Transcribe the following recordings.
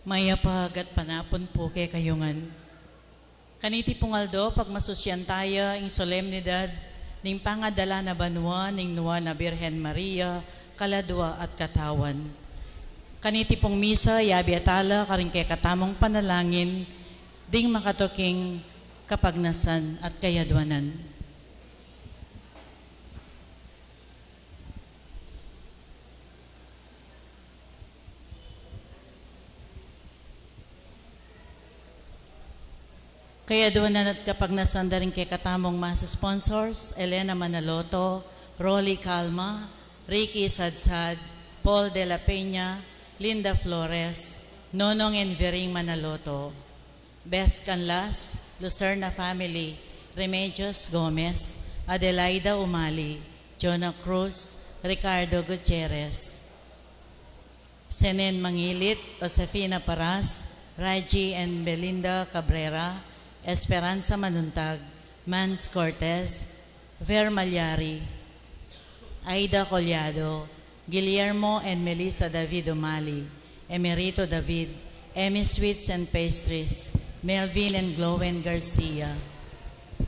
Mayapag at panapon po kay kayungan. Kaniti pungaldo, pagmasusyan tayo, ing solemnidad, ning pangadala na banwa, ning nuwa na Birhen Maria, kaladwa at katawan. Kaniti pong misa, yabi atala, karing kay katamong panalangin, ding makatuking kapagnasan at kayadwanan. Kaya doon at kapag nasanda rin kay katamong mas sponsors, Elena Manaloto, Rolly Calma, Ricky Sadsad, Paul De La Peña, Linda Flores, Nonong Envering Manaloto, Beth Canlas, Lucerna Family, Remedios Gomez, Adelaida Umali, Jonah Cruz, Ricardo Gutierrez, Senen Mangilit, Josefina Paras, Raji and Belinda Cabrera, Esperanza Manuntag, Mans Cortez, Ver Malyari, Aida Collado, Guillermo and Melissa David Umali, Emerito David, Emmy Sweets and Pastries, Melvin and Glowen Garcia,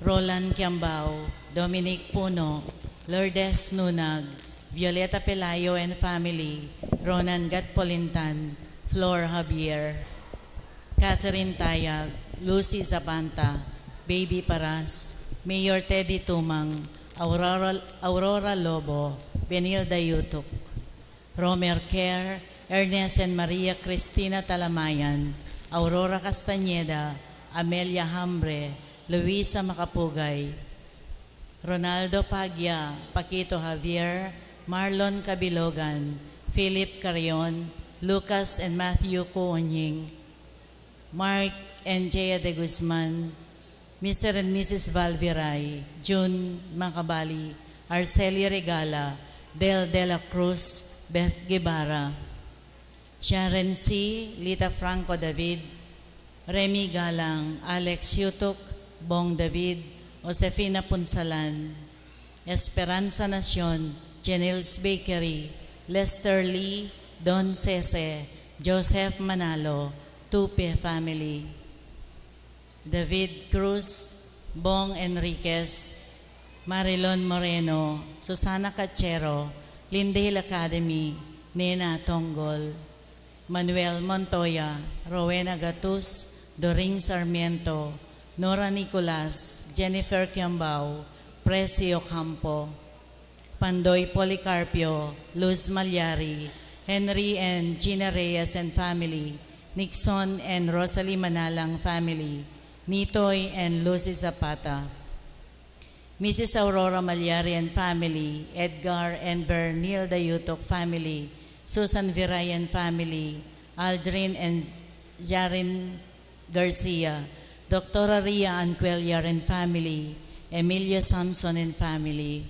Roland Kiambao, Dominic Puno, Lourdes Nunag, Violeta Pelayo and family, Ronan Gatpolintan, Flor Javier, Catherine Tayag, Lucy Zapanta, Baby Paras, Mayor Teddy Tumang, Aurora Lobo, Benilda Yutuk, Romer Kerr, Ernest and Maria Cristina Talamayan, Aurora Castañeda, Amelia Hambre, Luisa Macapugay, Ronaldo Pagya, Paquito Javier, Marlon Cabilogan, Philip Carion, Lucas and Matthew Kuonying, Mark and Jaya de Guzman, Mr. and Mrs. Valviray, June Macabali, Arcelia Regala, Del De La Cruz, Beth Guevara, Sharon C., Lita Franco David, Remy Galang, Alex Yutuk, Bong David, Josefina Punsalan, Esperanza Nacion, Janils Bakery, Lester Lee, Don Cese, Joseph Manalo, Tupe Family, David Cruz, Bong Enriquez, Marilon Moreno, Susana Cachero, Lindale Academy, Nena Tonggol, Manuel Montoya, Rowena Gatus, Doring Sarmiento, Nora Nicolas, Jennifer Kiambao, Presi Ocampo, Pandoy Policarpio, Luz Malyari, Henry and Gina Reyes and family, Nixon and Rosalie Manalang family, Nitoy and Lucy Zapata, Mrs. Aurora Malyari and family, Edgar and Bernilda Yutok family, Susan Viray and family, Aldrin and Jarin Garcia, Dr. Ria Anqueliar and family, Emilio Samson and family,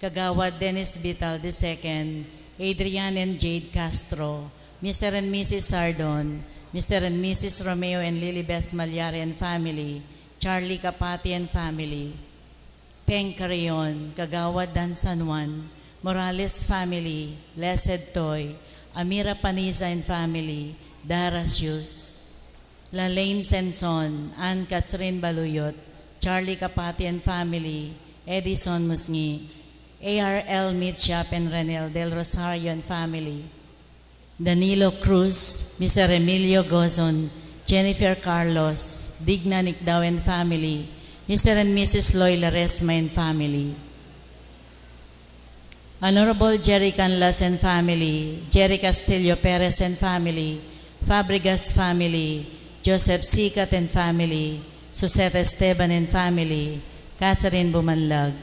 Kagawad Dennis Vital II, Adrian and Jade Castro, Mr. and Mrs. Sardon, Mr. and Mrs. Romeo and Lilibeth Malyari and family, Charlie Kapati and family, Peng Carrion, Kagawad Dan San Juan, Morales family, Blessed Toy, Amira Paniza and family, Dara Sius, Lalaine Senson, Ann Catherine Baluyot, Charlie Kapati and family, Edison Musngi, ARL Meat Shop and Renel Del Rosario and family, Danilo Cruz, Mr. Emilio Gozon, Jennifer Carlos, Digna Nicdao and family, Mr. and Mrs. Loy Laresma and family, Honorable Jerry Canlas and family, Jerry Castillo Perez and family, Fabregas family, Joseph Sikat and family, Susette Esteban and family, Catherine Bumanlag,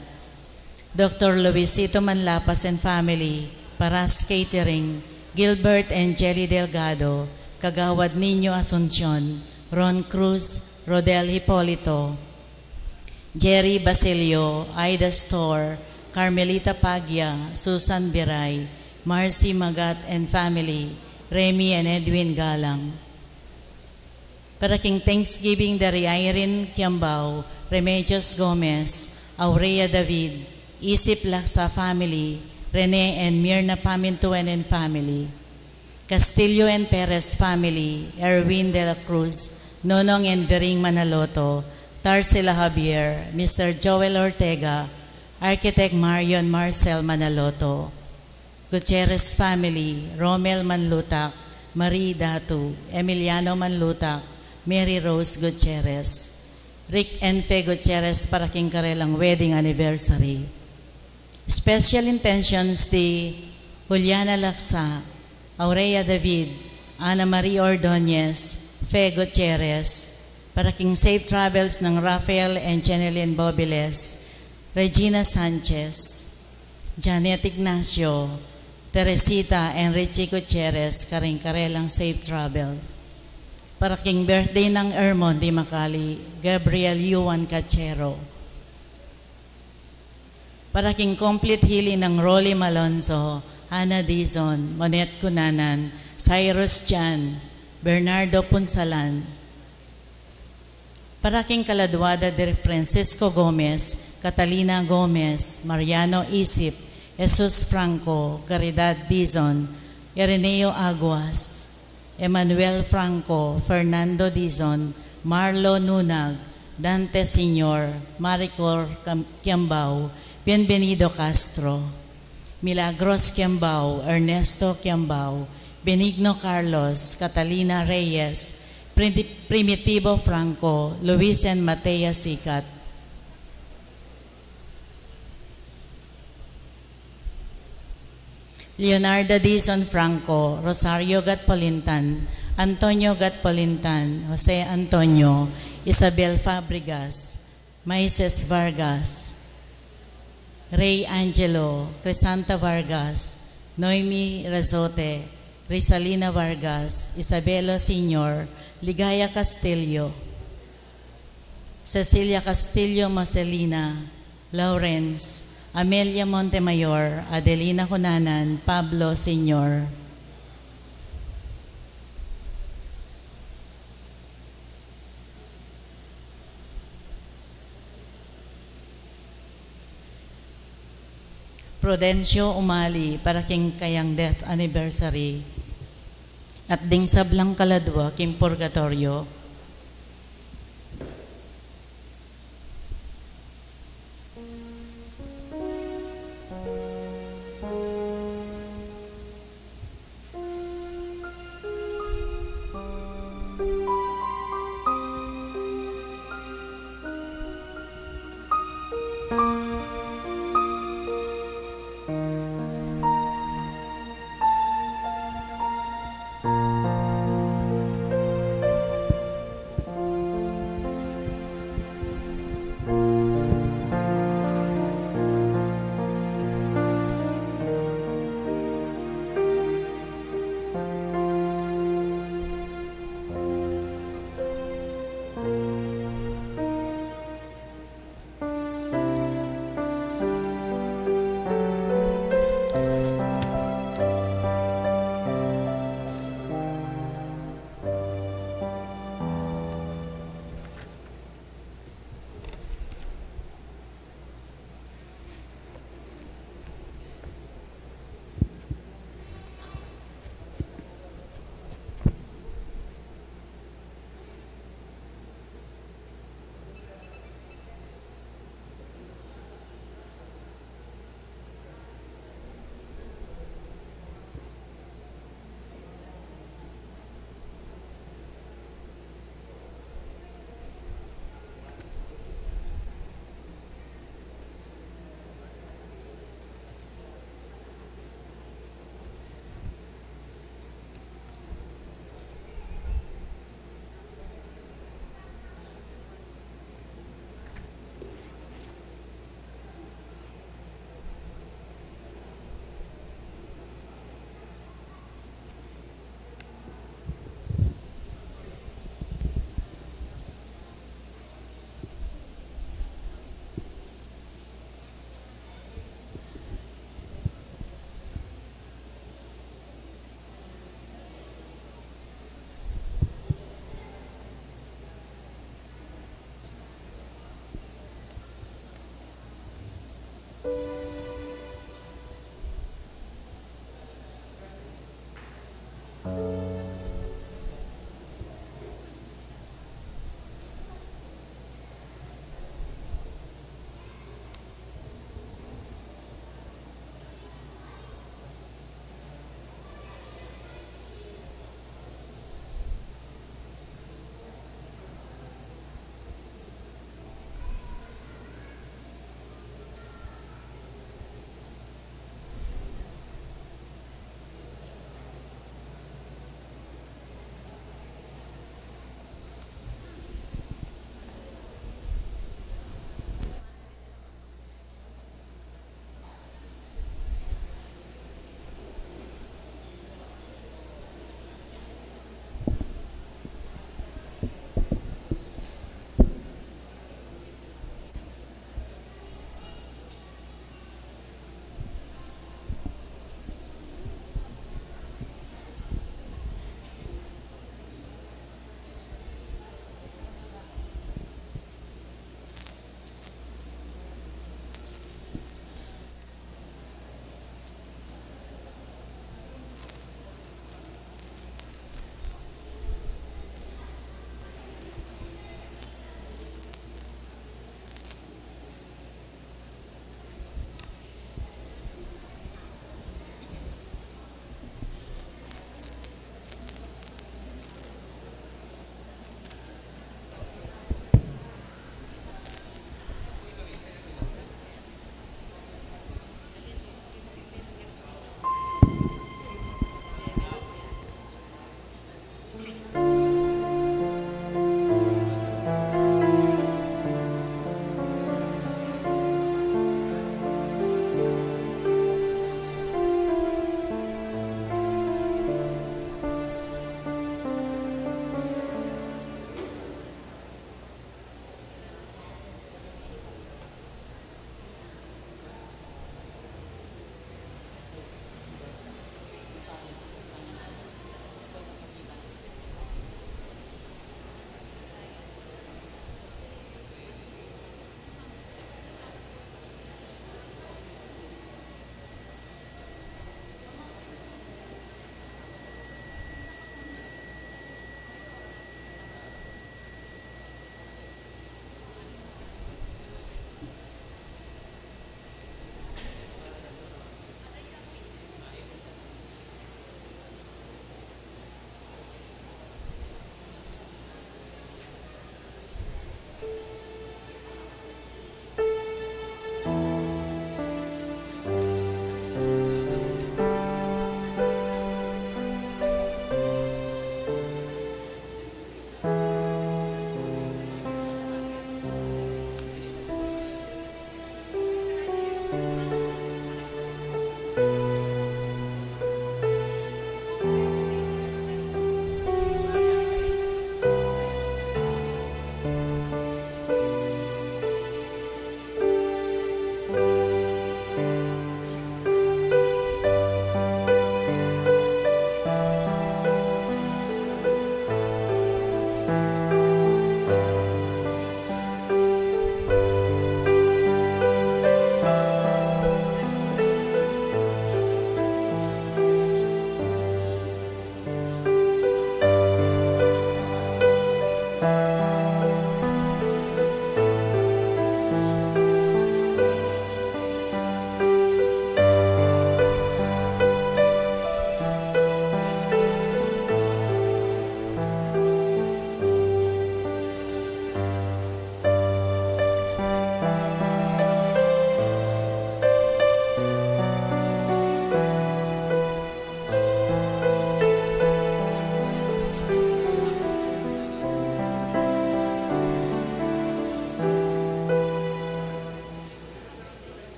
Dr. Luisito Manlapas and family, Paras Catering, Gilbert and Jelly Delgado, Kagawad Niño Asuncion, Ron Cruz, Rodel Hipolito, Jerry Basilio, Ida Store, Carmelita Pagya, Susan Biray, Marcy Magat and family, Remy and Edwin Galang. Para king Thanksgiving, dari Irene Kiambao, Remedios Gomez, Aurea David, Isip Laksa family, Rene and Mirna Pamintuan and family, Castillo and Perez family, Erwin de la Cruz, Nonong and Vering Manaloto, Tarsila Javier, Mr. Joel Ortega, Architect Marion Marcel Manaloto, Gutierrez family, Romel Manlutak, Marie Datu, Emiliano Manlutak, Mary Rose Gutierrez, Rick and Fe Gutierrez para king karelang wedding anniversary. Special intentions di Juliana Laksa, Aurea David, Ana Marie Ordonez, Fe Gutierrez, para king safe travels ng Rafael and Jeneline Bobiles, Regina Sanchez, Janet Ignacio, Teresita and Richie Gutierrez, karing-karelang safe travels. Para king birthday ng Ermon Di Macali, Gabriel Yuan Cachero. Para king complete healing ng Rolly Malonzo, Hannah Dizon, Monette Cunanan, Cyrus Chan, Bernardo Punsalan. Para king kaladwada de Francisco Gomez, Catalina Gomez, Mariano Isip, Jesus Franco, Caridad Dizon, Ireneo Aguas, Emmanuel Franco, Fernando Dizon, Marlo Nunag, Dante Senior, Maricor Kiambao, Bienvenido Castro, Milagros Kiambao, Ernesto Kiambao, Benigno Carlos, Catalina Reyes, Primitivo Franco, Luis and Matea Sikat. Leonardo Dizon Franco, Rosario Gatpolintan, Antonio Gatpolintan, Jose Antonio, Isabel Fabregas, Maises Vargas, Ray Angelo, Crisanta Vargas, Noemi Razote, Rizalina Vargas, Isabelo Senior, Ligaya Castillo, Cecilia Castillo Marcelina, Lawrence, Amelia Montemayor, Adelina Cunanan, Pablo Senior. Prudencio Umali, para king kayang death anniversary. At ding sablang kaladwa, king purgatorio.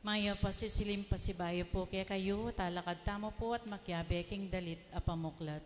Maya pasisilim pasibayo po kaya kayo, talakad tamo po at makyabeking dalit apamuklat.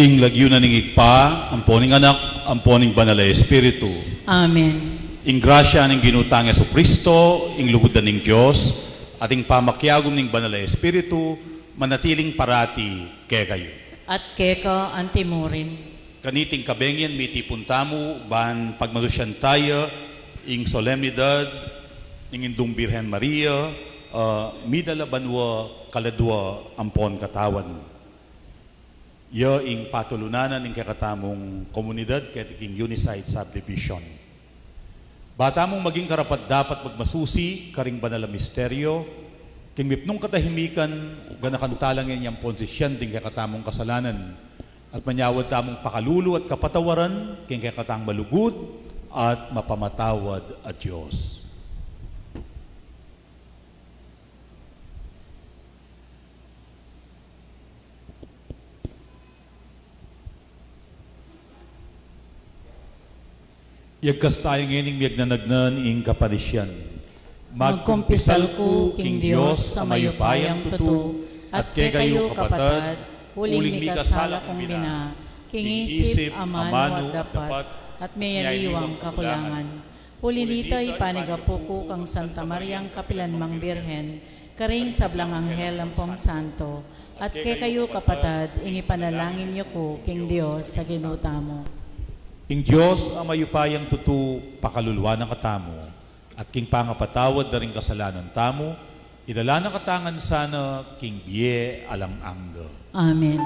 King lagyunan ning igpa, amponing anak, amponing banal na Espiritu. Amen. Ing grasya ning ginutang Yesu Kristo, ing lugudan ning Dios, ating pamakyagom ning banal na Espiritu, manatiling parati kay kayo. At keka antimurin. Kaniting kabengyan mitipon tamu, ban pagmalusyan tayo, ing solemnidad, ing indung Birhen Maria, midala banwa kaladwa ampon katawan. Yo ing patulunanan ing kakatamong komunidad ket ing Unisite Subdivision. Bata mong maging karapat dapat magmasusi karing banal na misteryo, king mipnong katahimikan ganakantalang yang ponsisyan ting kakatamong kasalanan at manyawad tamong pakalulu at kapatawaran king kakatang malugod at mapamatawad at Diyos. Yagkas tayo ngayon miyag na nagnan ing kapanisyan. Magkumpisal ko, King Diyos, sa mayupayang tutu, at kay kayo kapatad, huling mi kasala kong bina, kingisip, amano at dapat, at may aliwang kakulangan. Huli nita ipanigapo ko kang Santa Mariang Kapilanmang Birhen, karing sablang anghel ampong santo, at kay kayo kapatad, ingipanalangin niyo ko, King Diyos, sa ginuta mo. Ing Diyos ang mayupayang tutu, pakaluluwa ng katamo, at king pangapatawad na rin kasalanan tamo, idala ng katangan sana, king biye alang angga. Amen.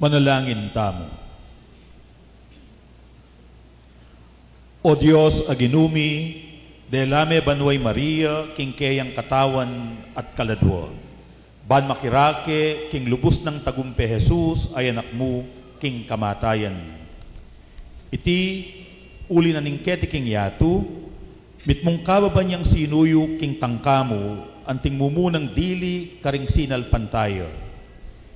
Manalangin tamo. O Diyos aginumi, delame banway Maria, king kayang katawan at kaladwa. Ban makirake, king lubos ng tagumpe Jesus, ay anak mo, king kamatayan. Iti, uli na ning keti king yatu, mitmong kababan niyang sinuyo, king tangkamo, anting mumunang dili, karing sinal pantayo.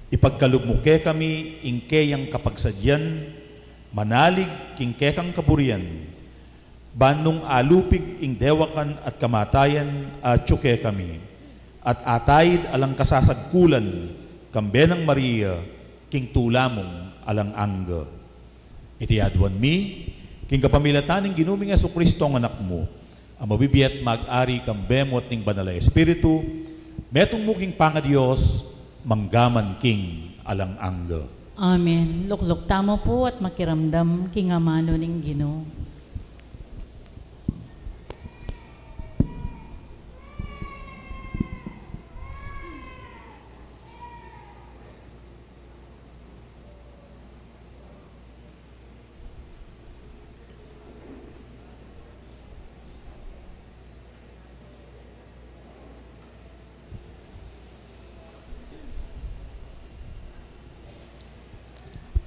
Ipagkalugmuke kami, ingkeyang kapagsadyan, manalig, king kekang kaburian, banong alupig ing dewakan at kamatayan at tsuke kami. At atayid alang kasasagkulan, kambenang Maria, king tulamong alang angga. Iti adwan mi, king kapamilataning ginuming Jesucristo ang anak mo, ang mabibiyat mag-ari kambemot ning banal na Espiritu, metong mo king pangadiyos, manggaman king alang angga. Amen. Lukluk tamo po at makiramdam king amano ning Ginoo.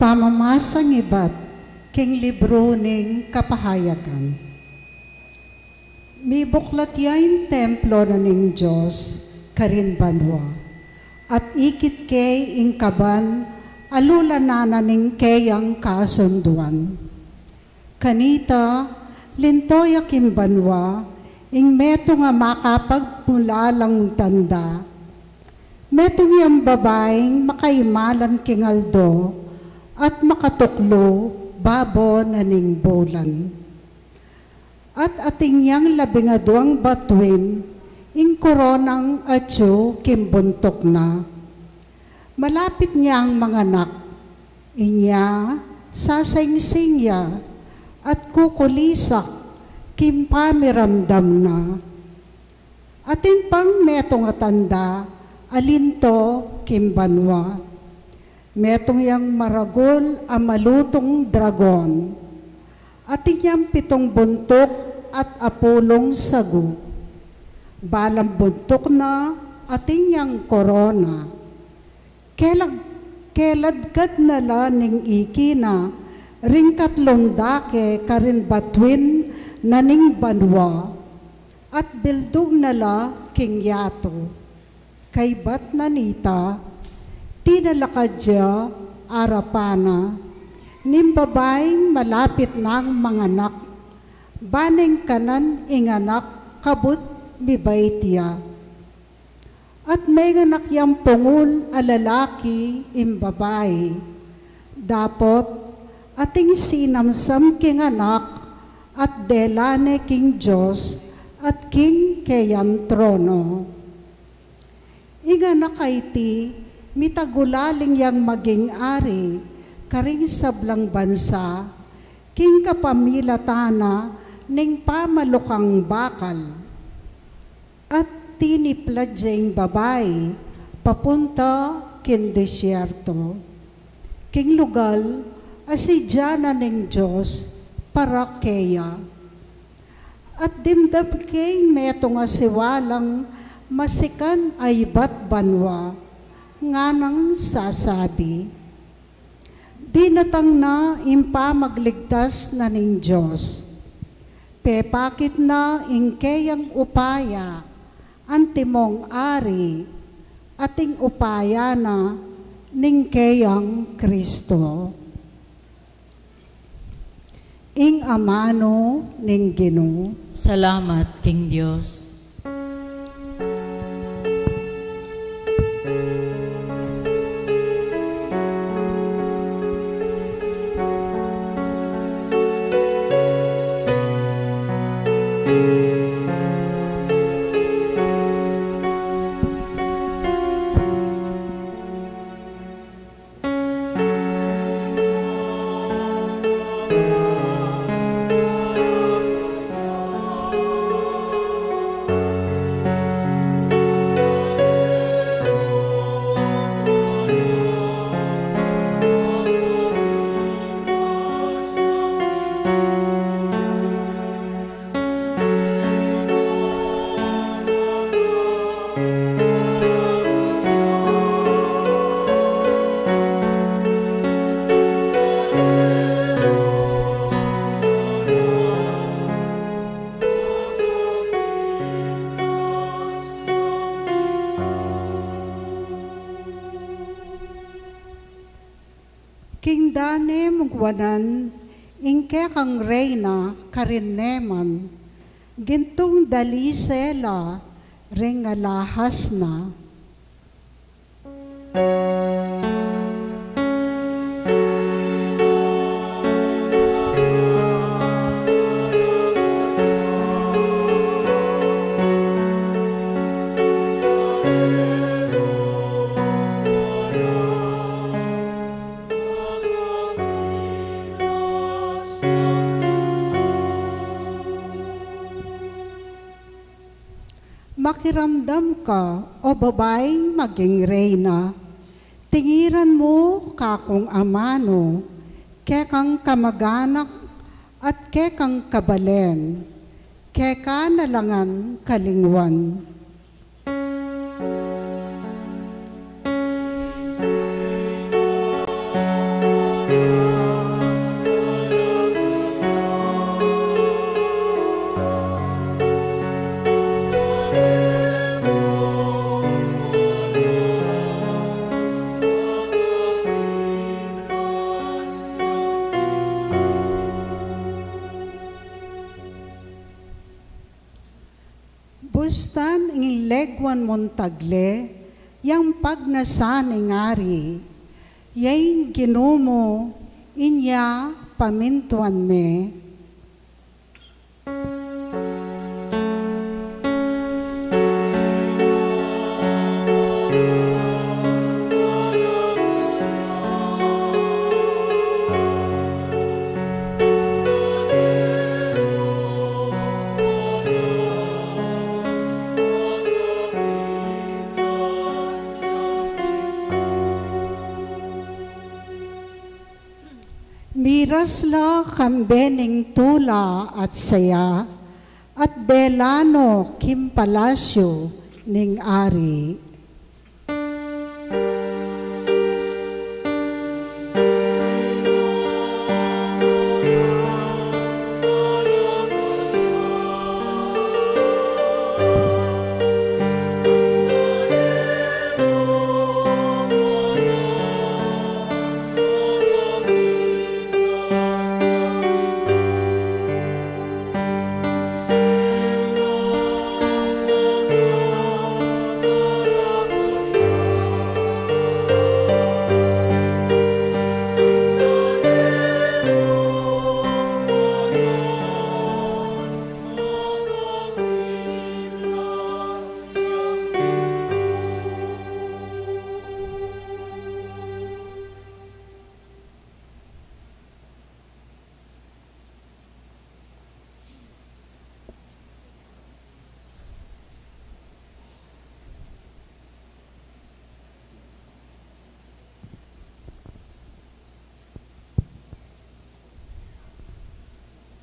Pamamasang iba't king libro ning kapahayagan. May buklat yain templo na ning Diyos, karin banwa. At ikit kay ing kaban, alula na ning kayang kasunduan. Kanita, lintoya kim banwa, ing meto nga makapagmulalang tanda. Metong yung babaeng makaimalan king aldo, at makatuklo, babo na ning bulan. At ating yang labingaduang batuin, ing koronang atyo kimbuntok na. Malapit niya ang mga anak, inya, sasangsing ya, at kukulisak, kimpamiramdam na. Atin pang metong atanda, alinto kimbanwa. Metong yang maragol ang malutong dragon, ating yang pitong buntok at apulong sagu. Balang buntok na ating yang korona. Keladkad na la ning ikina, ring katlong dake karin batwin na ning banwa, at bildog na la king yato. Kay bat nanita, tinalakadya arapana, ning babaeng malapit ng mga anak, baneng kanan inganak kabut mibaytiya. At may anak yang pungul alalaki im babae, dapot ating sinamsam king anak at delane king Diyos at king kayan trono. Inganak iti, mitagulaling yang maging ari, karing sablang bansa, king kapamilatana, ning pamalukang bakal. At tinipladjeng babae, papunta kin desyerto. King lugal, asidya ning Diyos, para keya. At dimdam kay meto nga siwalang, masikan ay bat banwa, nga nang sasabi, dinatang na impa magligtas na ning Diyos. Pepakit na ingkeyang upaya, antimong ari, ating upaya na ning keyang Kristo. Ing amano ning Ginoo. Salamat, King Diyos. Dane mugwanan, ingke kang reyna karineman, gintong dalisela, rengalahas na. Makiramdam ka, o babaeng maging reyna, tingiran mo kakong amano, kekang kamaganak at kekang kabalen, keka nalangan kalingwan. Bustan ing legwan montagle, yang pagnasan ing ari, yain ginumo, inya pamintuan me. Mirasla kambening tula at saya, at delano kim palasyo ning ari.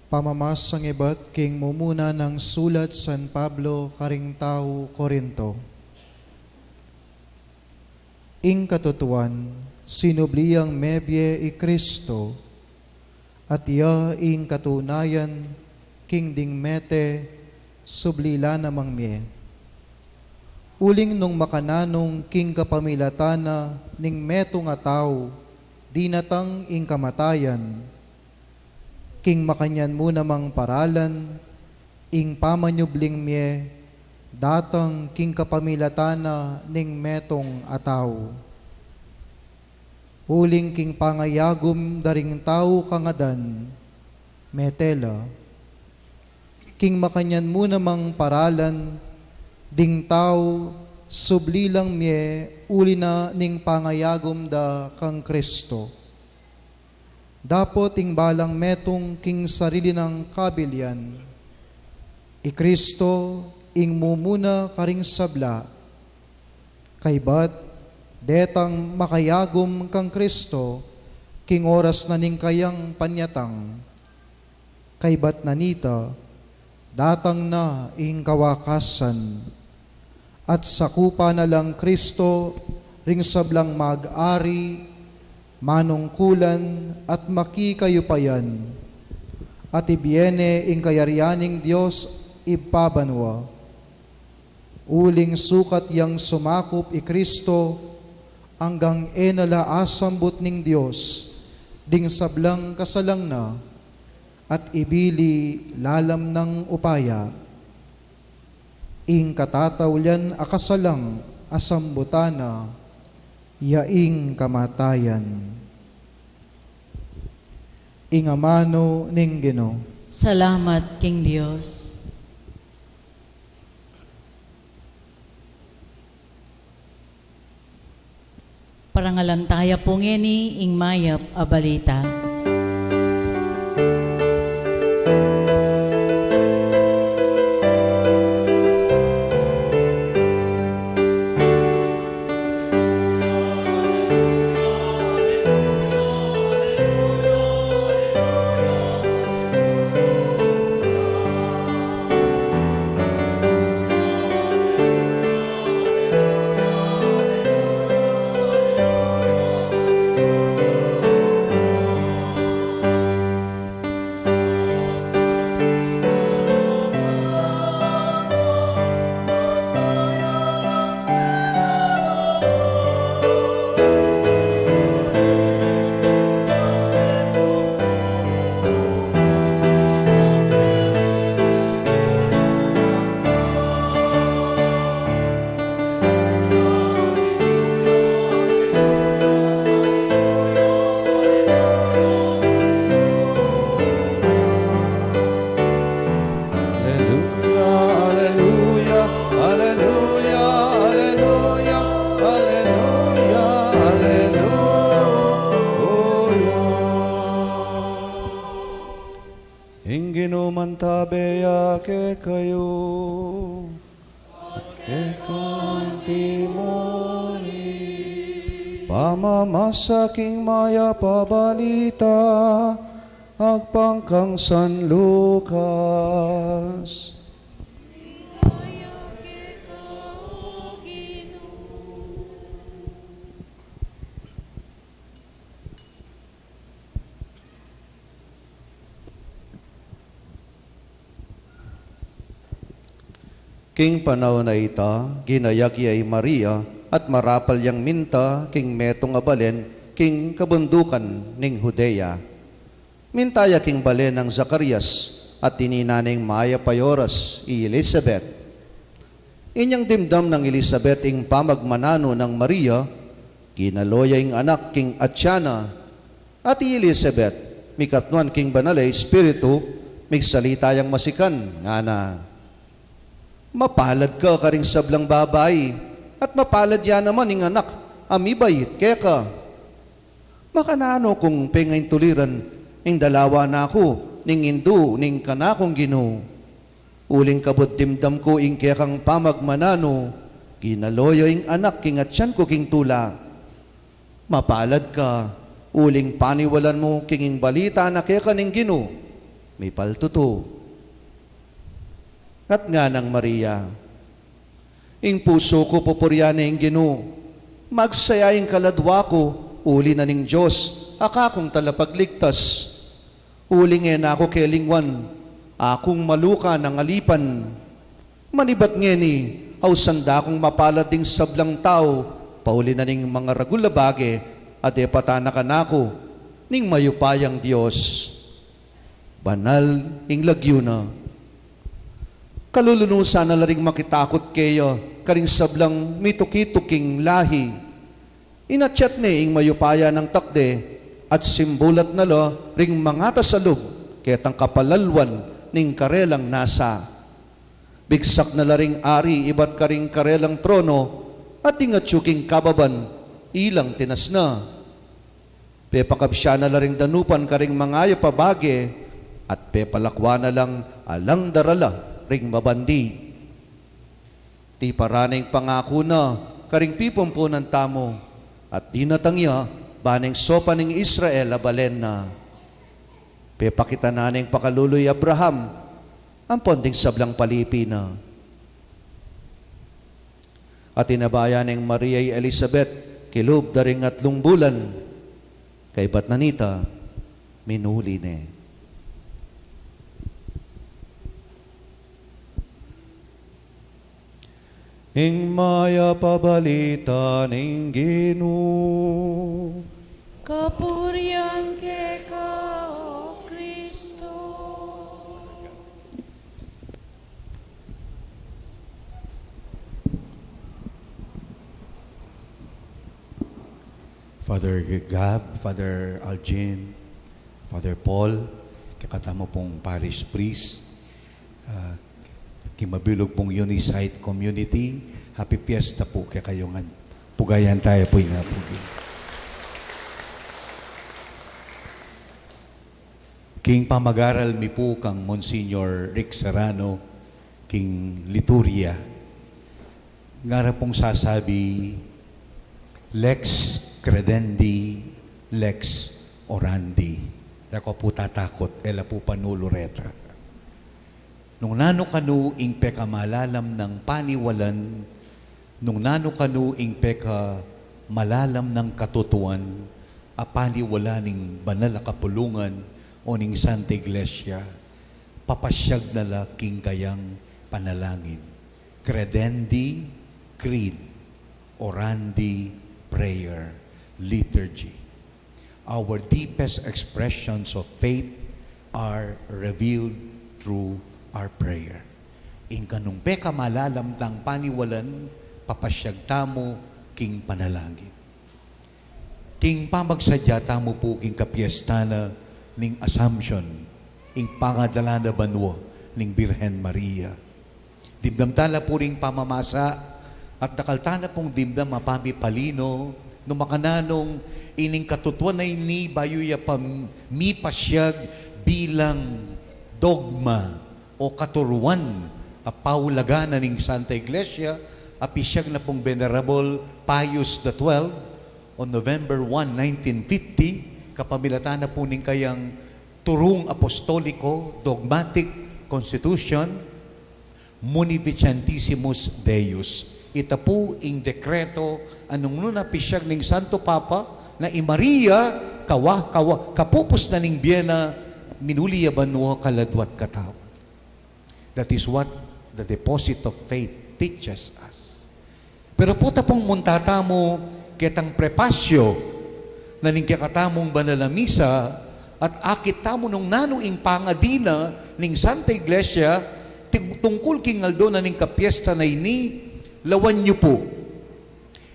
Pamamas ang iba't king mumuna ng sulat San Pablo karing tao Korinto. Ing katutuan, sinubliyang mebye i Kristo, at iya ing katunayan, king ding mete, sublila namang mie. Uling nung makananong king kapamilatana, ning meto nga tao, dinatang ing kamatayan, king makanyan mo namang paralan, ing pamanyubling mie, datang king kapamilatana ning metong ataw. Huling king pangayagom daring tao kangadan, metela. King makanyan mo namang paralan, ding tao, sublilang mie, uli na ning pangayagom da kang Kristo. Dapat ing balang metong king sarili ng kabilyan, i Kristo ing mumuna karing sabla, kaybat detang makayagom kang Kristo, king oras na ning kayang panyatang, kaybat nanita, datang na ing kawakasan, at sakupa na lang Kristo ring sablang mag-ari, manungkulan at makikayupayan, at ibiene ing kayarianing Diyos ipabanwa. Uling sukat yang sumakop i Kristo hanggang enala asambot ning Diyos, ding sablang kasalang na, at ibili lalam ng upaya, ing katatawlyan akasalang asambutana, yaing kamatayan. Ing amano ning Ginoo. Salamat, King Dios. Parangalantaya po ngeni ing mayap a balita. Mantabeya ke kayo, ke kantimoni, pamamasaking maya pabalita, agpangkang San Lucas. King panahon na ita, ginayag ay Maria, at marapal yang minta, king metong abalen, king kabundukan ning Judea. Mintaya king balen ng Zacarias, at tininaning Maya Payoras, Elizabeth. Inyang dimdam ng Elizabeth ing pamagmanano ng Maria, ginaloya ing anak king Atyana, at Elizabeth, mikatnuan king banalay Espiritu, migsalita yang masikan, nga na, mapalad ka karing sablang babay, at mapalad yan naman ing anak, amibay, keka. Makanano kung pengain tuliran, ing dalawa na ako, ning indu, ning kanakong Ginoo. Uling kabut dimdam ko ing kekang pamagmanano, ginaloyo ing anak king atyan ko king tula. Mapalad ka, uling paniwalan mo king ing balita na keka ning Ginoo. May paltuto. At nga ng Maria, ing puso ko pupuryan ing Ginoo, magsaya ing kaladwa ko, uli na ning Diyos, akakong talapagligtas. Uling na ako kelingwan, akong maluka ng alipan. Manibat ngeni, awsanda akong mapalading sablang tao, pauli na ning mga ragulabage, at epatana ka na ako, ning mayupayang Diyos. Banal ing lagyo na. Kalulunusan na laring makitakot kayo, karing sablang mituki-tuking lahi. Inatyat ni ing mayupaya ng takde, at simbulat na lo ring mga tasalub, ketang kapalalwan ning karelang nasa. Bigsak na laring ari, ibat karing karelang trono, at ingatsuking kababan, ilang tinas na. Pepakabsya na laring danupan karing mga yapabage, at pepalakwa na lang alang darala, ring mabandi. Ti paraning pangako na, karing pipumpo ng tamo, at di natangya, baning sopa ning Israel abalen na. Pepakita na ning pakaluloy Abraham, ang ponding sablang palipi na. At inabaya ning Maria Elizabeth, kilub daring 3 bulan, kay bat nanita, minuli ne. Ing maya pabalita ning Ginoo, Kapurian keka, O Kristo. Father Gab, Father Algin, Father Paul, kakatamo pong parish priest, kimabilog pong Unisite Community, happy fiesta po kaya kayong pugayan tayo po nga po. King pamagaral mi po kang Monsignor Rick Serrano, King Lituria, ngara pong sasabi, Lex credendi, lex orandi. Ako po tatakot, ela po panulureta. Nung nano kanu ing peka malalam ng paniwalan, nung nano kanu ing peka malalam ng katutuan, apaniwala ning banal na kapulungan o ning Santa Iglesia, papasyag na laking kayang panalangin. Credendi, creed, orandi, prayer, liturgy. Our deepest expressions of faith are revealed through our prayer. In kanung peka malalam tang paniwalan, papasyag tamo king panalangin. King pamagsadya tamo po king kapiestana ning Assumption, ing pangadala na banwa ning Birhen Maria. Dimdamtala po ring pamamasa at nakaltana pong dimdam mapami palino no makananong ining katutuan na ini bayuya mi pasyag bilang dogma o katuruan a paulagana ning Santa Iglesia apisyag na pong Venerable Pius XII on November 1, 1950 kapamilatan na po ning kayang turong apostoliko dogmatic constitution Munificentissimus Deus. Ita po ing dekreto anong nuna pisyag ning Santo Papa na Maria kapupos na ning Biena minuliya banwa kaladwat kataw. That is what the deposit of faith teaches us. Pero po tapong muntata mo kitang prepasyo na ning kakatamong banal na misa at akit tamo nung nanuing pangadina ning Santa Iglesia tungkol king aldo na ning kapiesta na ini lawan niyo po.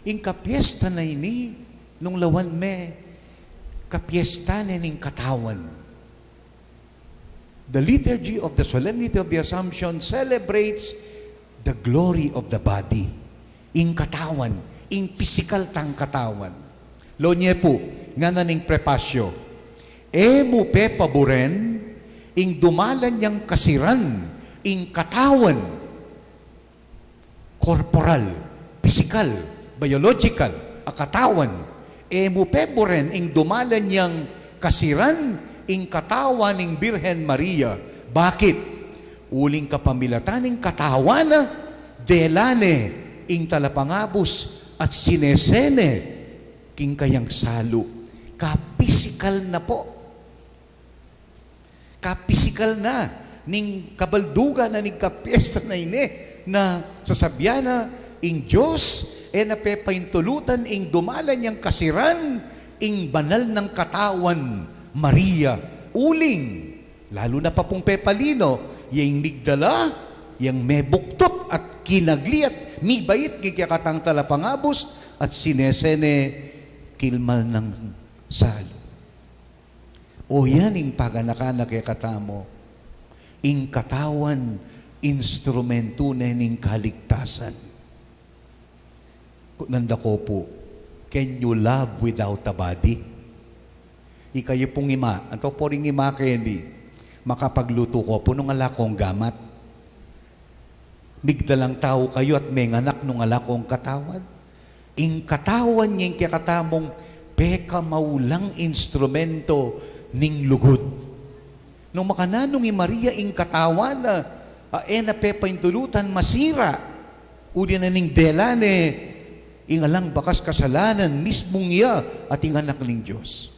Ing kapiesta na ini, nung lawan me, kapiesta na ning katawan. The liturgy of the Solemnity of the Assumption celebrates the glory of the body. Ing katawan, ing physical tang katawan. Lonye po, nga na ning prepasyo. Mo pe paboren, ing dumalan niyang kasiran, ing katawan, corporal, physical, biological, akatawan, mo peboren ing dumalan niyang kasiran ing katawan ing Birhen Maria. Bakit? Uling kapamilatan ing katawan na delane ing talapangabos at sinesene king kayang salo. Kapisikal na po. Kapisikal na ning kabalduga na ning kapiesta na ini na sasabyana ing Diyos napepaintulutan ing dumalan niyang kasiran ing banal ng katawan Maria. Uling, lalo na pa pong pepalino, yung migdala, yung mebuktot at kinagliat, mibait kikakatang talapangabos at sinesene kilmal ng salo. O yan ing paganakanak katamo, ing katawan instrumento na ning kaligtasan. Nanda ko po, can you love without a body? Ikayo pong ima, anto po rin ima kendi, makapagluto ko po nung alakong gamat. Migdalang tao kayo at may nganak nung alakong katawad. Ing katawan niyang kakatamong peka maulang instrumento ning lugod. Nung makananong Maria ing katawan na napepaintulutan masira. Udi na ning delane, ingalang bakas kasalanan, mismong iya at inganak ning Diyos.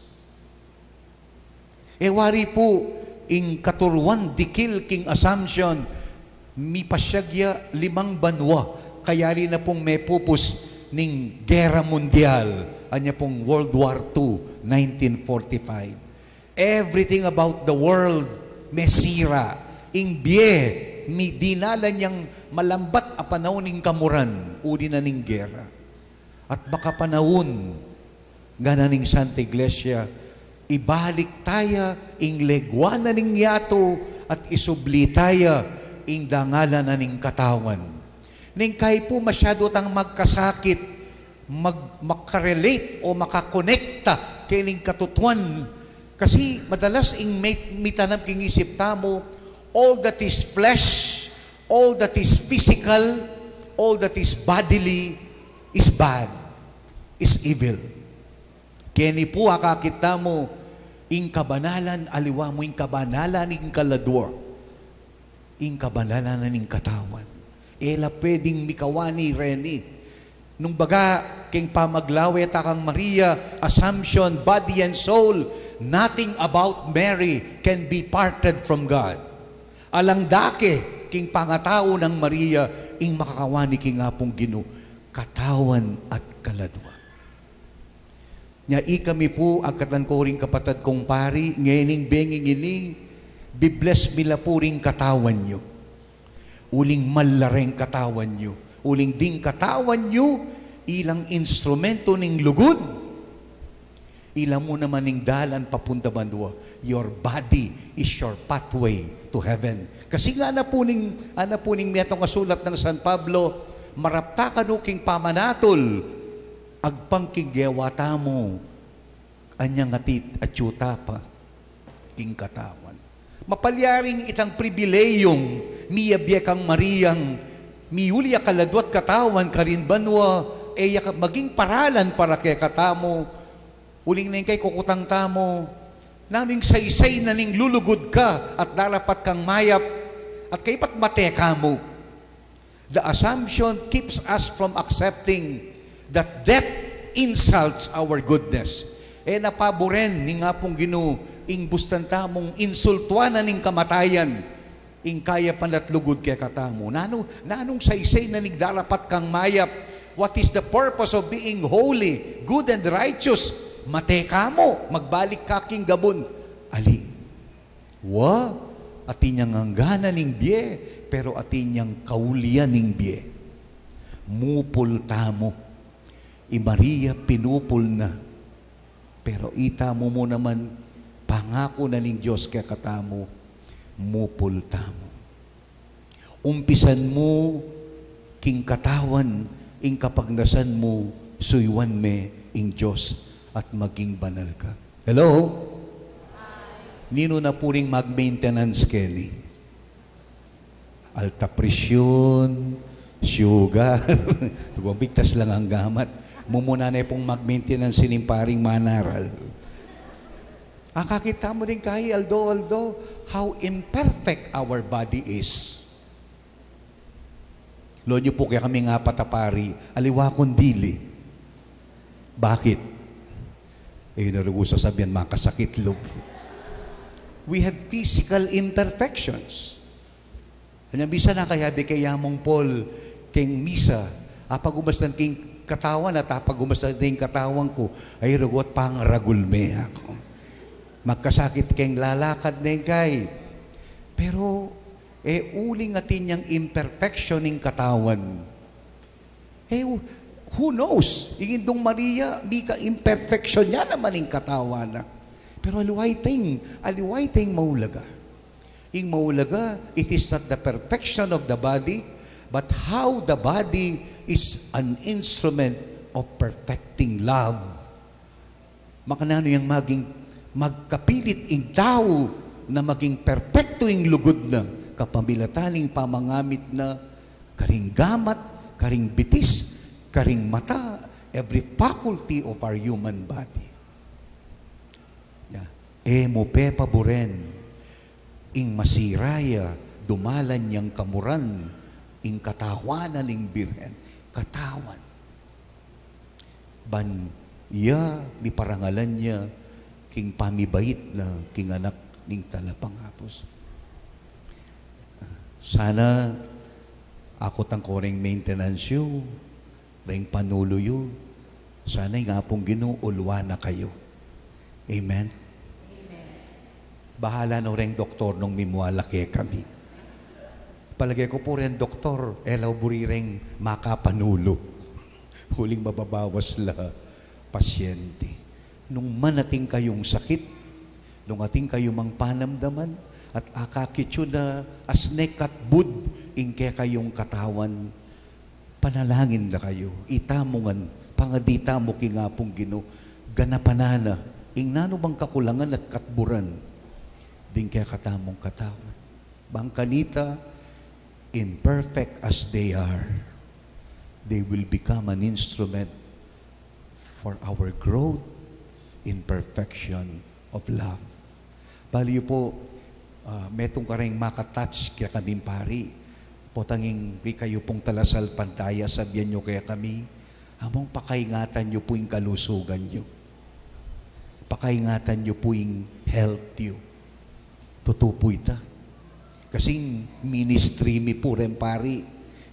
Wari po, ing katuruan dikil king Assumption, mi pasyagya 5 banwa, kayari na pong may pupus ning Gera Mundial, anya pong World War II, 1945. Everything about the world, mesira. Ingbiye, dinala niyang malambat a panahon ning kamuran, uli na ning gera. At baka panahon, gana ning Santa Iglesia, ibalik taya, ing legwana ning yato, at isubli taya, ing dangalan na ning katawan. Ning kay po masyado tang magkasakit, makarelate o makakonekta kay ning katutuan. Kasi madalas ing may tanam king isip tamo, all that is flesh, all that is physical, all that is bodily is bad, is evil. Kini po akakita mo, ing kabanalan, aliwa mo ing kabanalan ing kaladwa, ing kabanalan ing katawan. Ela pwedeng mikawani reni. Nung baga, king pamaglawet akang Maria, Assumption, body and soul, nothing about Mary can be parted from God. Alang dake, king pangatao ng Maria, ing makakawani king apong Ginoo, katawan at kaladwa. Nya kami po, agkatan ko rin kapatid kong pari, ngayoning benging ini, bibless mila po rin katawan nyo. Uling malareng katawan nyo. Uling ding katawan nyo, ilang instrumento ning lugod. Ilang mo naman ning dalan papunta bandwa. Your body is your pathway to heaven. Kasi nga ana po ning metong kasulat ng San Pablo, marapta ka no king pamanatol, agpangkigewata mo, anyang atit at yuta pa, king katawan. Mapalyaring itang pribileyong miyabye kang Mariyang, miyulya kaladwat katawan karin banwa, maging paralan para kay katamo, uling na kay kukutang tamo, naming saysay na ning lulugod ka at darapat kang mayap at kay pat mateka mo. The assumption keeps us from accepting that death insults our goodness. Napaboren ni nga pong Ginoo, ing bustanta mong insultuan na ning kamatayan, ing kaya panatlugod kay katamo. Nanong saysay na ning darapat kang mayap. What is the purpose of being holy, good and righteous? Mateka mo, magbalik ka king gabon. Ali, atin niyang anggana ning biye, pero atin niyang kaulian ning biye. Mupul tamo. Maria pinupul na. Pero itamo mo naman, pangako na ning Diyos kaya katamo, mupul tamo. Umpisan mo, king katawan, ing kapagnasan mo, suywan me, ing Diyos, at maging banal ka. Hello? Nino na puring mag-maintenance, Kelly? Alta presyon, sugar, bigtas lang ang gamat. Mumuna na pong mag-maintenance sinimparing manaral. Kakita mo rin kahi, although how imperfect our body is. Lo nyo po kaya kami nga patapari, aliwa kondili. Bakit? Narugusa sabihan, makasakit loob. We have physical imperfections. Bisa na kaya kaya mong Paul, king misa, apagumastan king katawan at apagumastan din katawan ko, ay rugot pang ragulme ako. Magkasakit keng lalakad na kay. Pero, uling atin niyang imperfection ng katawan. Who knows? Ingindong Maria, di ka imperfection niya naman ng katawan. Pero aliwaiting maulaga. Ing maulaga, it is not the perfection of the body, but how the body is an instrument of perfecting love. Makanano yung magkapilit ing tao na maging perfecto ing lugod na kapamilataning pamangamit na karing gamat, karing bitis, karing mata, every faculty of our human body. Mo pepa buren, ing masiraya, dumalan niyang kamuran, ing katawanan ing birhen, katawan. Iya, di parangalan niya, king pamibait na king anak ning talapang hapos. Sana ako tang koreng maintenance you, ring panuluyo. Sana'y nga pong ginuulwa na kayo. Amen? Bahala no rin doktor nung mimualake kami. Palagay ko po rin doktor, elaw buri rin makapanulo. Huling mababawas la pasyente. Nung manating kayong sakit, nung ating kayo mang panamdaman, at akakityo na asnek at bud, ingke kayong katawan, panalangin na kayo, itamungan, pangadita mo kingapong Gino, ganapanana, ing nano bang kakulangan at katburan, din kaya katamong katawan. Bangkanita, imperfect as they are, they will become an instrument for our growth in perfection of love. Baliyo po, metong ka rin makatouch kaya kaming pari. Potanging kayo pong talasal pantaya, sabihan nyo kaya kami, among pakaingatan nyo po yung kalusugan nyo. Pakaingatan nyo po yung health nyo. Totoo po ita. Kasing ministry mi po rin pari,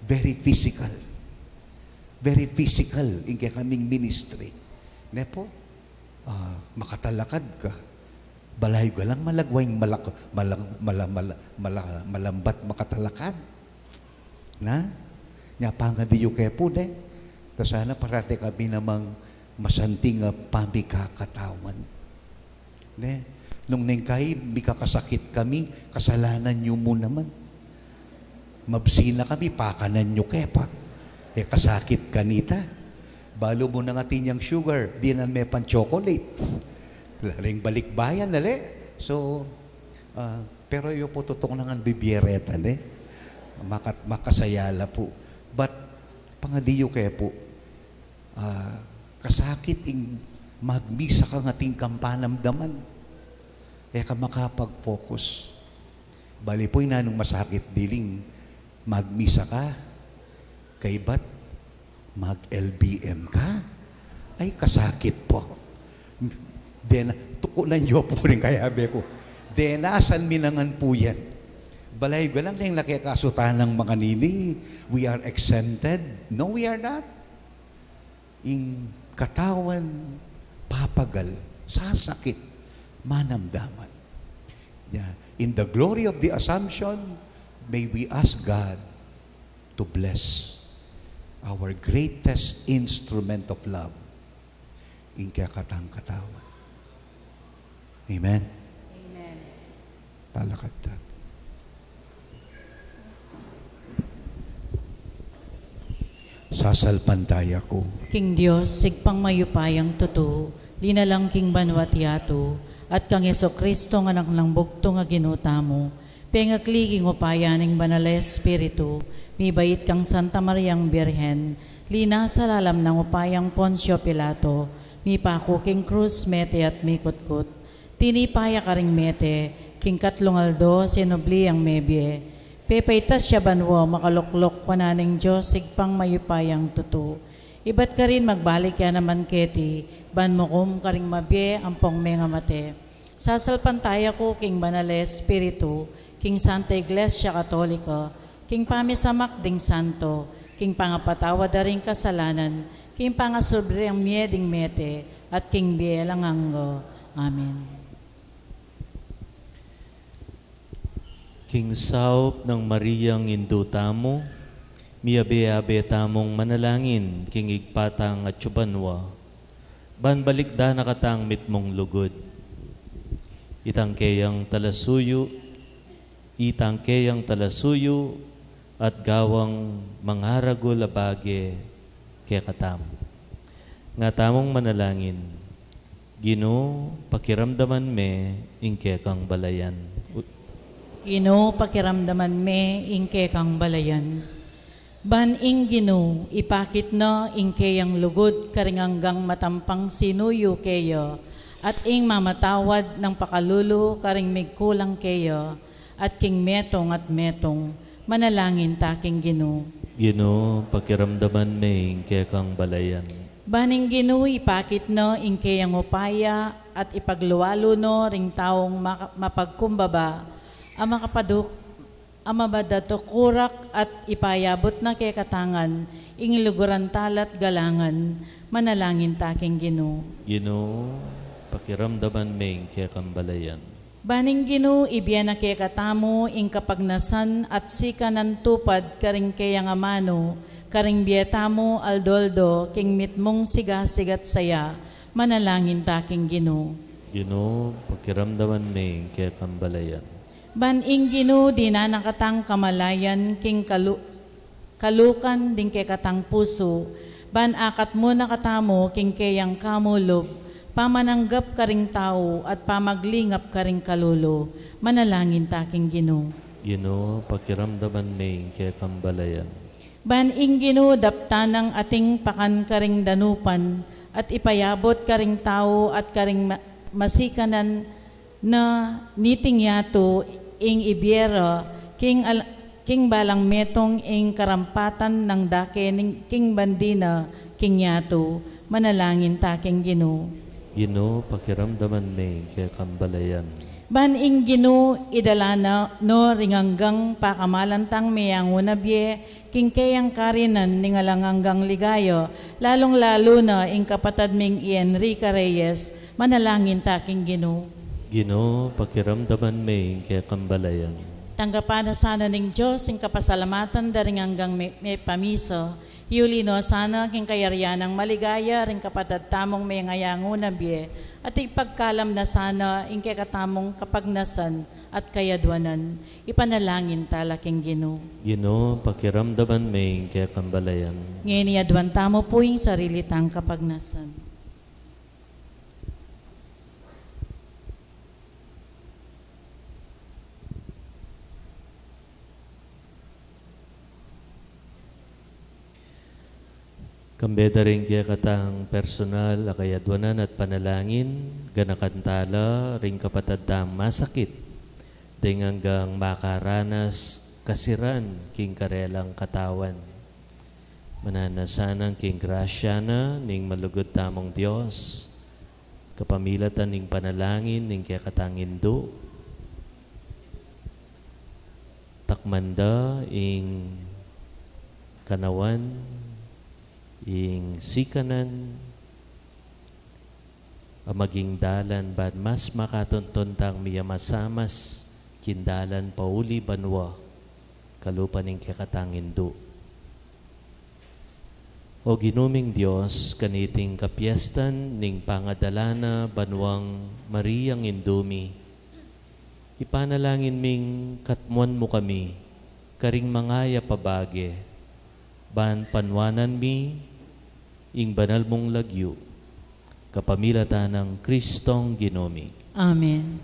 very physical. Very physical yung kaya kaming ministry. Ne po, makatalakad ka. Balay ka lang malagwang malambat makatalakad. Na? Nyapanga di yung kepo de. Sana parate kami namang masanting pamikakatawan. Ne? Nung nengkay, mikakasakit kami, kasalanan nyo mo naman. Mabsina kami, pakanan nyo kepa. Kasakit kanita. Balo mo na nga tinyang sugar, di na may pan-chocolate. Laring balikbayan, nali. So, pero yung po totoo na nga bibiyereta, makasayala po. But, pangadiyo kaya po, kasakit ing magmisa ka nga ting kampanamdaman, ka makapag-focus. Bali po inanong masakit diling, magmisa ka, kay ba't mag-LBM ka? Ay, kasakit po. Then, tukunan nyo po rin kaya abe ko. Then, naasan minangan po yan? Balay ko lang yung nakikasutan ng mga nini. We are exempted. No, we are not. Ing katawan, papagal, sasakit, manamdaman. Yeah. In the glory of the Assumption, may we ask God to bless our greatest instrument of love in kakatang katawan. Amen? Amen. Talakad tayo. Sasalpantaya ko. King Diyos, sigpang mayupayang tuto, linalang king banwat yato, at kang Yeso-Kristo nga ng bugto nga ginutamo, pengakliging upayaning banal Espiritu, mibait kang Santa Mariang Birhen, lina sa lalam ng upayang Poncio Pilato, mipako king Cruz Mete at mikutkut, tinipaya ka ring Mete, king Katlungaldo, sinubli ang mebye, pepaitas siya banwo, makaluklok pananing Diyos, sigpang mayupayang tuto. Iba't ka rin magbalik yan naman keti, ban mo kum ka ring mabye, ampong menga mate. Sasalpantaya ko, king banal Espiritu, king Santa Iglesia Katolika, king pamisamak ding santo, king pangapatawa da ring kasalanan, king pangasobre ang mieding mete, at king bielang anggo. Amen. King Saup ng Mariang Indutamo, miyabe-abe tamong manalangin, king igpatang at tsubanwa, banbalikda nakatang mitmong lugod. Itangkeyang talasuyo, at gawang mangaragol abage kaya katam. Nga tamong manalangin, Ginoo, pakiramdaman me, ingke kang balayan. Ginoo, pakiramdaman me, ingke kang balayan. Ban ing Ginoo, ipakit na ingke yang lugod karinganggang matampang sinuyo keyo, at ing mamatawad ng pakalulu karing migkulang keyo, at king metong at metong, manalangin taking Ginoo. Ginoo, pakiramdaman me, ingke kang balayan. Baning Ginoo, ipakit no ingke yang upaya at ipagluwalo no ring taong mapagkumbaba, ang mabadato kurak at ipayabot na kay katangan, ingiluguran talat galangan, manalangin taking Ginoo. Ginoo, pakiramdaman ming kaya kambalayan. Baning Ginoo, ibiyan na kaya katamo, ing kapagnasan at sika ng tupad, karing kaya nga mano, karing biyetamo aldoldo, king mitmong siga-sigat saya, manalangin taking Ginoo. Ginoo, pakiramdaman ming kaya kambalayan. Baning Ginoo, di na nakatang kamalayan, king kalukan, din kay katang puso, ban akat mo nakatamo, king kayang kamulob, pamananggap karing tao at pamaglingap karing kalulo, manalangin taking Ginoo. Ginoo, pakiramdaman ming kaya kambalayan. Baning Ginoo, daptanang ating pakan karing danupan, at ipayabot karing tao at karing masikanan na niting yato ing ibyera, king balang metong ing karampatan ng dake ning king bandina, king yato, manalangin taking Ginoo. Ginoo, pakiramdaman ming kaya kambalayan. Baning Ginoo, idalana no ringanggang pakamalantang mayangunabye, king kayang karinan ningalanganggang ligayo, lalong-lalo na ing kapatad ming Enrique Reyes, manalangin taking Ginoo. Ginoo, pakiramdaman ming kaya kambalayan. Tanggapan na sana ning Diyos ing kapasalamatan daring hanggang may pamiso. Yuli no sana king kayaryanang maligaya ring kapatad tamong may ngayangunan biye at ipagkalam na sana ing katamong kapagnasan at kayadwanan. Ipanalangin talaking Ginoo. Ginoo, pakiramdaman ming kaya kambalayan. Ngayon iadwan tamo po ing sarili tang kapagnasan. Kambeda rin kaya katang personal, akayadwanan at panalangin, ganakantala, ring kapatadang masakit, ding hanggang makaranas kasiran, king karelang katawan. Mananasanang king grasya na, ning malugod tamong Diyos, kapamilatan ning panalangin, ning kaya katang Indo, takmanda, ing kanawan, ing sikanan, maging dalan bad mas makatuntundang miyamasamas, kindalan pauli banwa, kalupan ning kakatangin do. O ginuming Diyos, kaniting kapiestan ning pangadalana banwang Mariang Indumi, ipanalangin ming katmuan mo kami, karing mangaya pabage, ban panwanan mi, ing banal mong lagyo, kapamilatan ng Kristong Ginumi. Amen.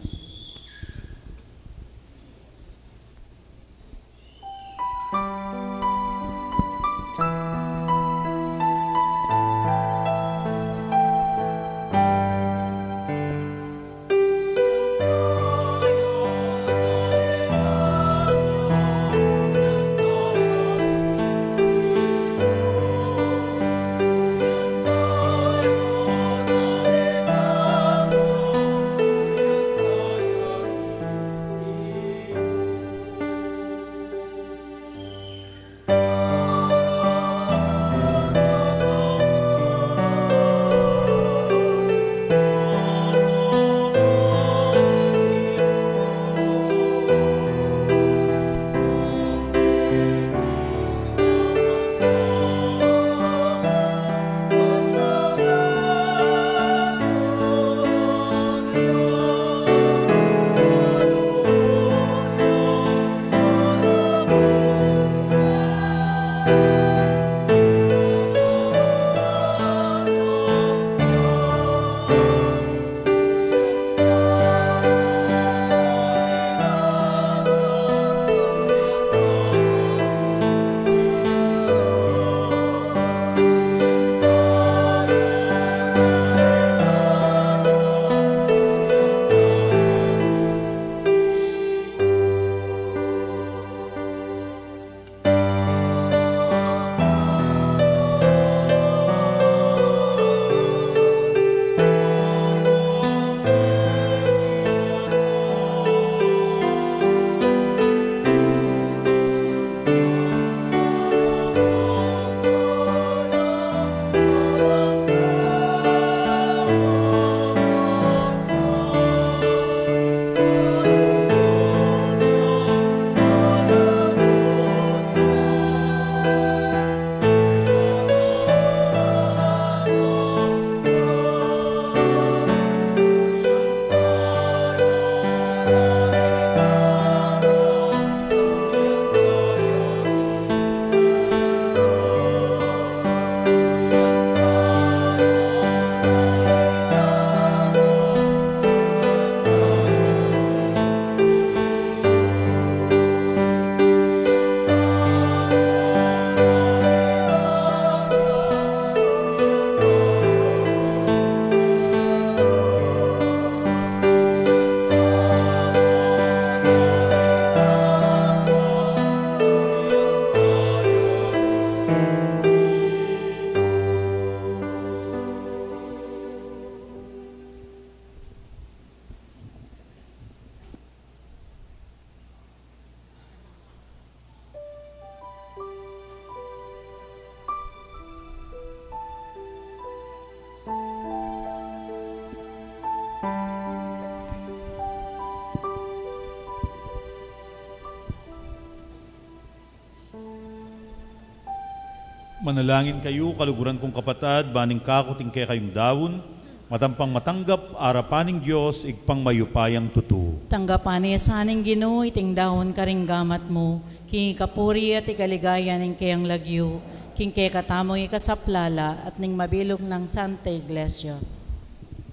Manalangin kayo, kaluguran kong kapatad, baning kakuting kay kayong dawon, matampang matanggap, arapaning Diyos, igpang mayupayang tutu. Tanggapan niya saning Ginoo, iting dahon karing gamat mo, king kapuri at ikaligaya ning kayang lagyo, king kay katamong ikasaplala at ning mabilog ng Santa Iglesia.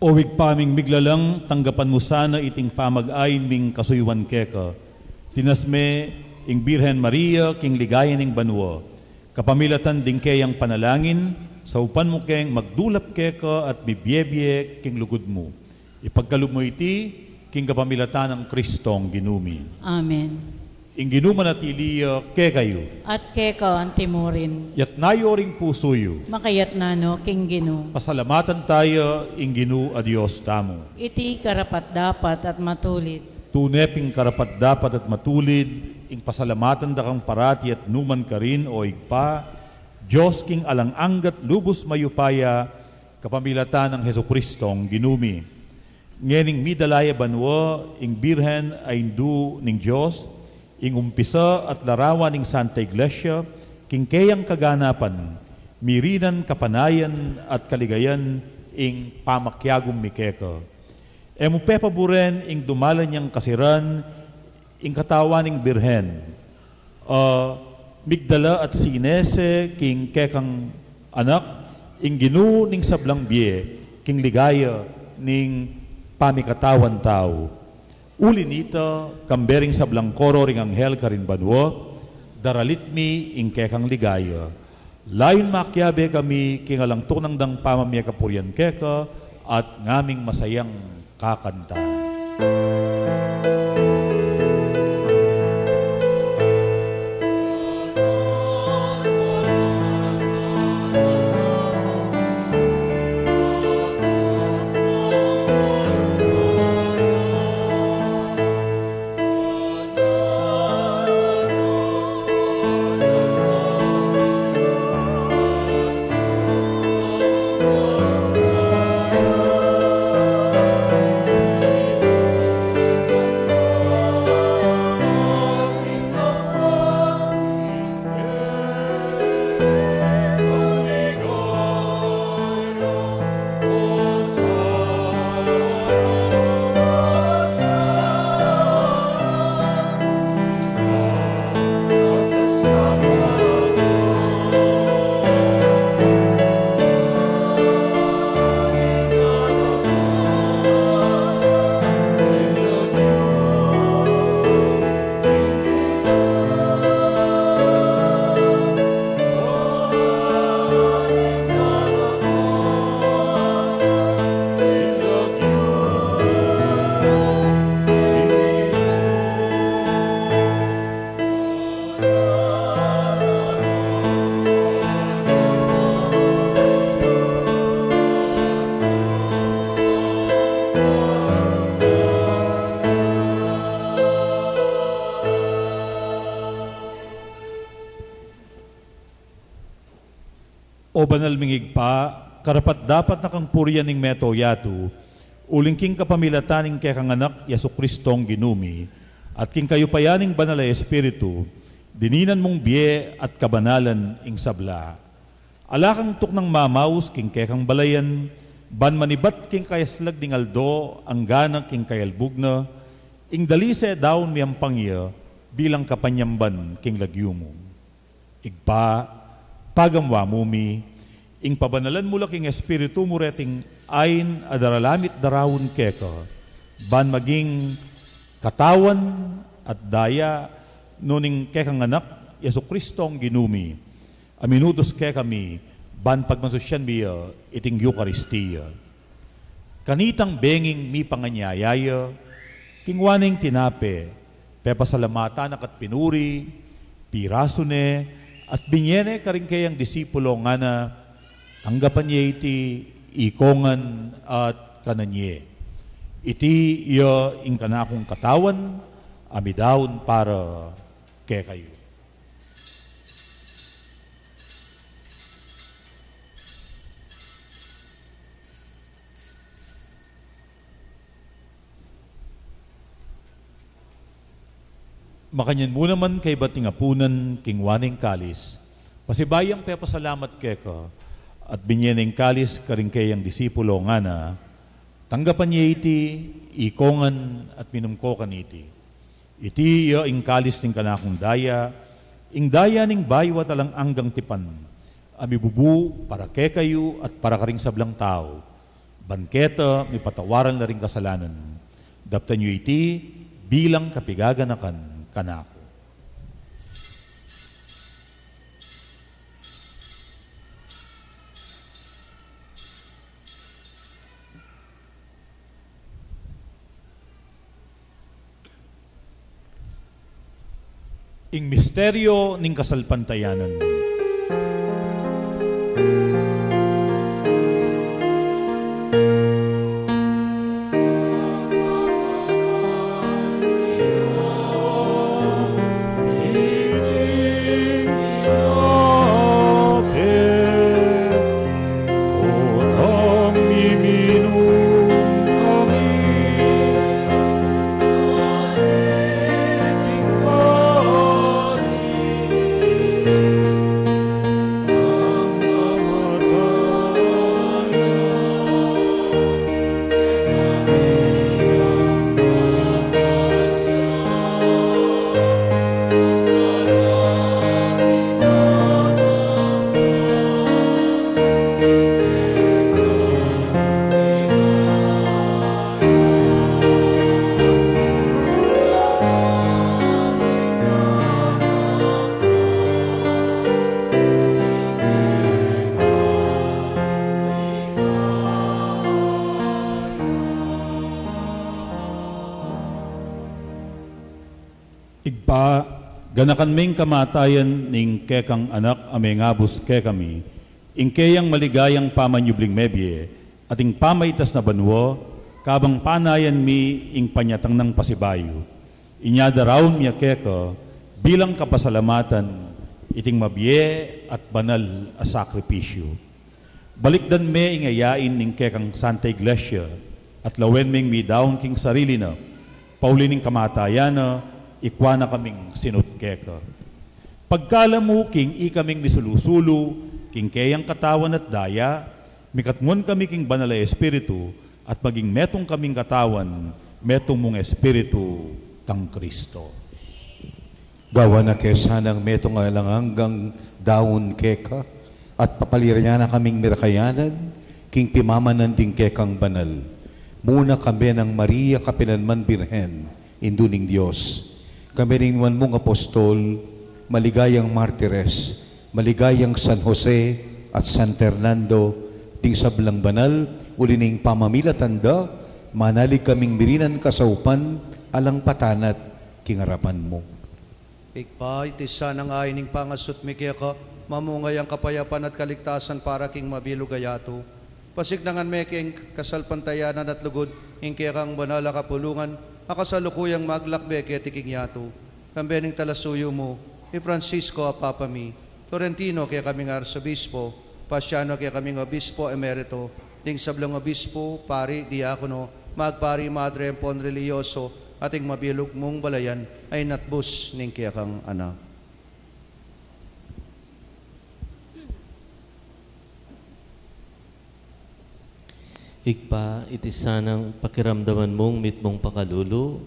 Owig paming miglalang, tanggapan mo sana iting pamag-ay ming kasuyuan keka. Tinasme, ing Birhen Maria, king ligaya ning banwa. Kapamilatan din kayang panalangin, sa upan mo keng magdulap keka at bibyebye king lugod mo. Ipagkalub mo iti, king kapamilatan ng Kristong ginumi. Amen. Ing ginuman at iliya kekayo. At keka ang timurin, Yat nayoring pusoyo. makayat nano king Ginoo. Pasalamatan tayo, ing ginu a Diyos tamo. Iti karapat dapat at matulid. Tuneping karapat dapat at matulid, ing pasalamatan da kang parati at numan ka rin o igpa, Diyos king alang-anggat lubos mayupaya, kapamilatan ng Heso Kristong ginumi. Ngening midalaya banwa, ing Birhen ay indu ning Diyos, ing umpisa at larawan ning Santa Iglesia, king kayang kaganapan, mirinan kapanayan at kaligayan, ing pamakyagong mikeka. Emu pepaburen ing dumalan niyang kasiran, ing katawaning Birhen, migdala at sinese, king kekang anak, ing ginu ning sablang biye, king ligaya, ning pamikatawan tao. Uli nita, kambering sablang koro ring anghel karin banwa, daralit mi ing kekang ligaya. Layon makyabe kami, king alangtok ng dang pamamya kapuryan keka, at ngaming masayang kakanta. O banal mingig pa, karapat dapat na kang purya ning meto yatu, uling king kapamilatan ning kekang anak Yesu Kristong ginumi, at king kayo payaning banal ay Espiritu, dininan mong biye at kabanalan ing sabla. Alakang tuk ng mamaus king kekang balayan, ban manibat king kayaslag ding aldo, ang ganak king kayalbug na, ing dalise daon miyang pangya, bilang kapanyamban king lagyumo. Igpa, pagamwa mumi, ing pabanalan mula king Espiritu mo reting ayn adaralamit darawon keka, ban maging katawan at daya nuning kekang anak Yesu Kristong ginumi, aminudos ke kami, ban pagmansosyan biya iting Eucharistia. Kanitang benging mi panganyayaya, kingwaning tinape, pepasalamatan at pinuri, piraso ne, at binyene karing kayang disipulo nga na tanggapan niya iti ikongan at kananye. Iti iya ing kanakong katawan, amidawon para kay kayo. Makanyan mo naman kay bating apunan king waning kalis, Pasibayang pe pasalamat keka at binyeneng kalis karing kayang disipulo nga na tanggapan niya iti, ikongan at minumkokan iti. Iti iya ing kalis ning kanakong daya, ing daya ning baywa talang anggang tipan, amibubu para kekayo at para karing sablang tao. Banketa, may patawaran na ring kasalanan. Daptan niyo iti bilang kapigaganakan kanako. Ing misteryo ning kasalpantayanan. Igpa, ganakan ming kamatayan ning kekang anak amengabus kekami, ing keyang maligayang pamanyubling mebye, at ing pamaytas na banwo, kabang panayan mi ing panyatang ng pasibayo. Inyadaraon miya keka, bilang kapasalamatan, iting mabye at banal a sakripisyo. Balikdan me ingayain ning kekang Santa Iglesia, at lawen ming mi daon king sarili na, paulining kamatayan na, ikwa na kaming sinut keka. Pagkalamu king ikaming misulusulu, king kayang katawan at daya, mikatngon kami king banal na espiritu, at maging metong kaming katawan, metong mong espiritu kang Kristo. Gawa na kesanang metong alanganggang daon keka, at papalirya na kaming mirakayanan, king pimamanan ding kekang banal. Muna kami ng Maria Kapinanman Birhen, induning Diyos. Kami rin mong apostol, maligayang martires, maligayang San Jose at San Fernando, ding sablang banal, ulining pamamilatanda, manalig kaming mirinan kasaupan, alang patanat, kingarapan mo. Ikpa, itisa ng ayining pangasut mikeka, mamungay ang kapayapan at kaligtasan para king mabilugayato. Pasignangan me king kasalpantayanan at lugod, ing kekang banala kapulungan, akasalukuyang maglakbe ketiking yato. Kambening talasuyo mo, ni Francisco Apapami, Florentino kaya kaming arsobispo, Pasiano kaya kaming obispo emerito, ding sablong obispo, pari, diakono, magpari, madre, pon religyoso, ating mabilog mong balayan ay natbus ning kaya kang anak. Ikpa, iti sanang pakiramdaman mong mitmong pakalulu,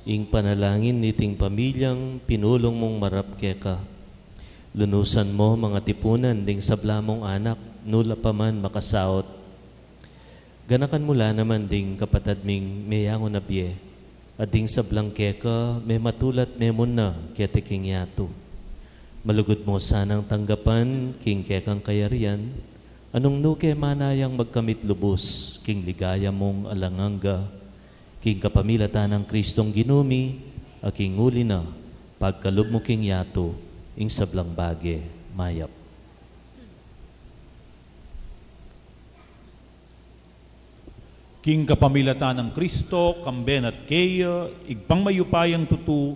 ing panalangin niting pamilyang pinulong mong marap keka. Lunusan mo mga tipunan ding sabla mong anak, nula pa man makasaot. Ganakan mula naman ding kapatad ming mayango na biye, at ding sablang keka may matulat memon na ketiking yato. Malugod mo sanang tanggapan king kekang kayarian, anong nuke manayang magkamit lubos, king ligaya mong alanganga, king kapamilatan ng Kristong ginumi, aking uli na, pagkalub mo king yato, ing sablang bage, mayap. King kapamilatan ng Kristo, kamben at kaya, igpang mayupayang tutu,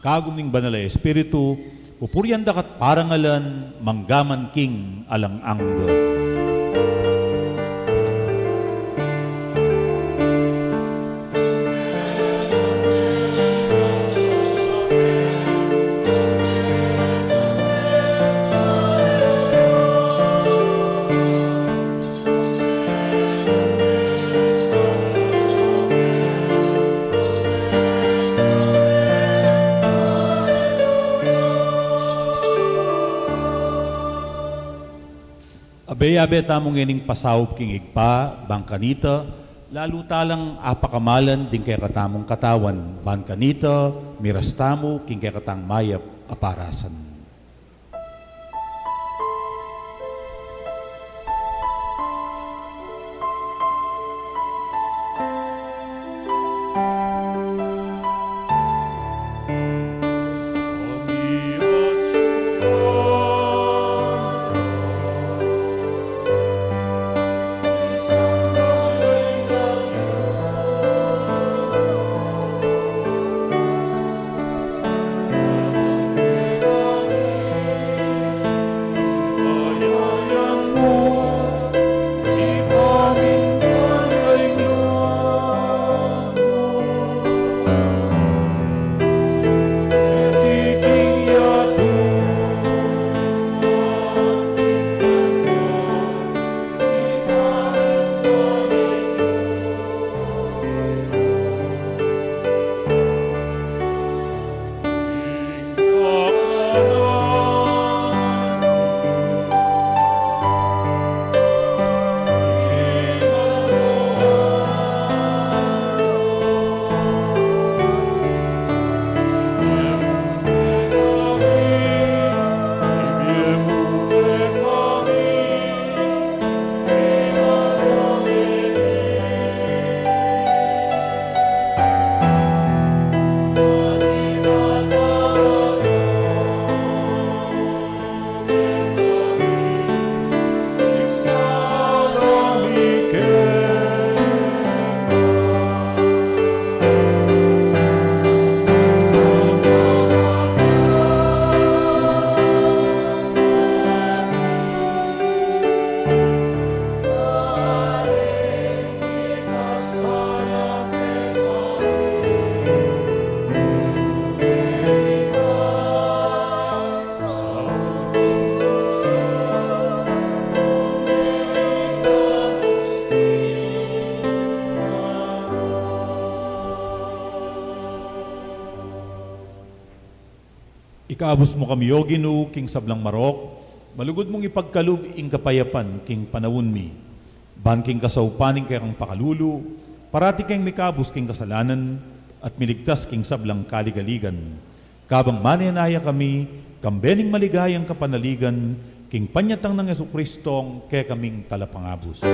kaguming banal na espiritu, pupuryan dakat parangalan, manggaman king alang-angga. Abe-abe tamong ining pasawop king igpa, bangkanita, lalo talang apakamalan din kay katamong katawan, bangkanita, mirastamo, king kay katang mayap aparasan. Ikaabos mo kami, Yoginu, king sablang marok, malugod mong ipagkalub ing kapayapan, king panawon mi. Ban king kasaupaning kay kang pakalulu, parati kang mikabos king kasalanan, at miligtas king sablang kaligaligan. Kabang mananaya kami, kambening maligayang kapanaligan, king panyatang ng Jesucristong kay kaming talapangabos.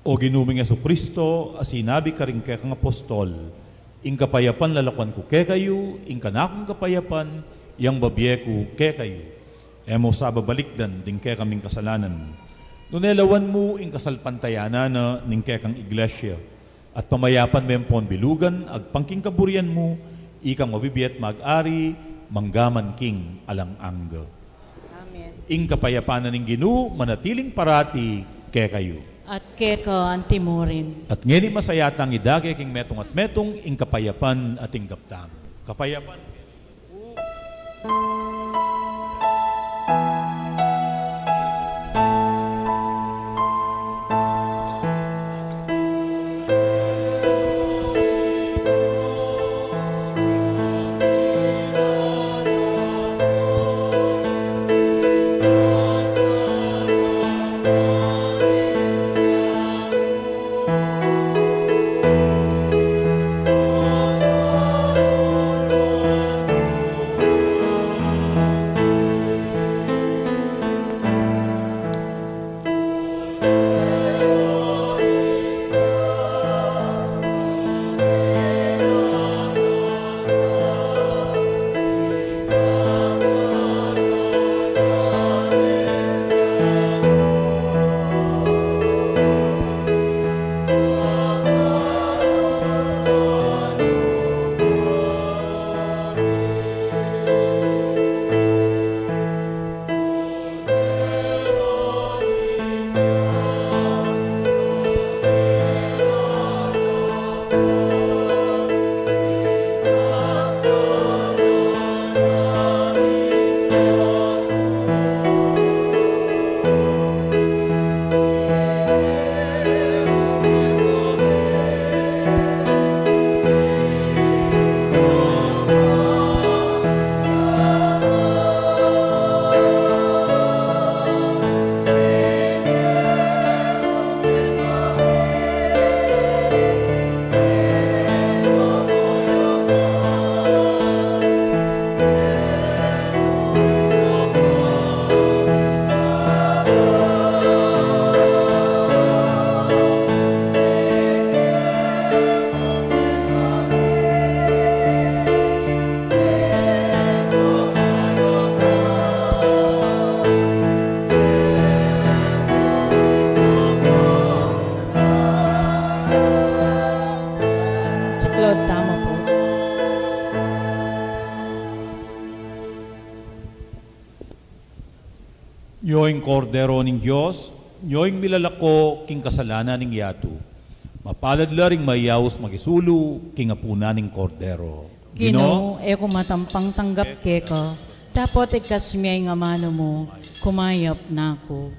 O ginuming Jesucristo, asinabi ka rin kay kang apostol, ing kapayapan lalakwan ko kay kayo, ing kanakong kapayapan, yang babye ko kay kayo. Emo sa babalikdan, din kay kaming kasalanan. Nunelawan mo, ing kasalpantayana na, ning kay kang iglesia, at pamayapan mempon bilugan, ag pangking kaburian mo, ikang mabibiyat mag-ari, manggaman king alang-angga. Amen. Ing kapayapanan ng Ginu, manatiling parati kay kayo. At keko antimurin. At ngeni masayatang idagay king metong at metong ing kapayapan at ing gaptam. Kapayapan. Nyoing kordero ning Diyos, nyoing milalako king kasalanan ning yato. Mapalad la ring mayaws magisulu king apuna ning kordero. Ginoo, eko matampang tanggap keka, tapot ikasmiyay nga mano mo, kumayap na ako.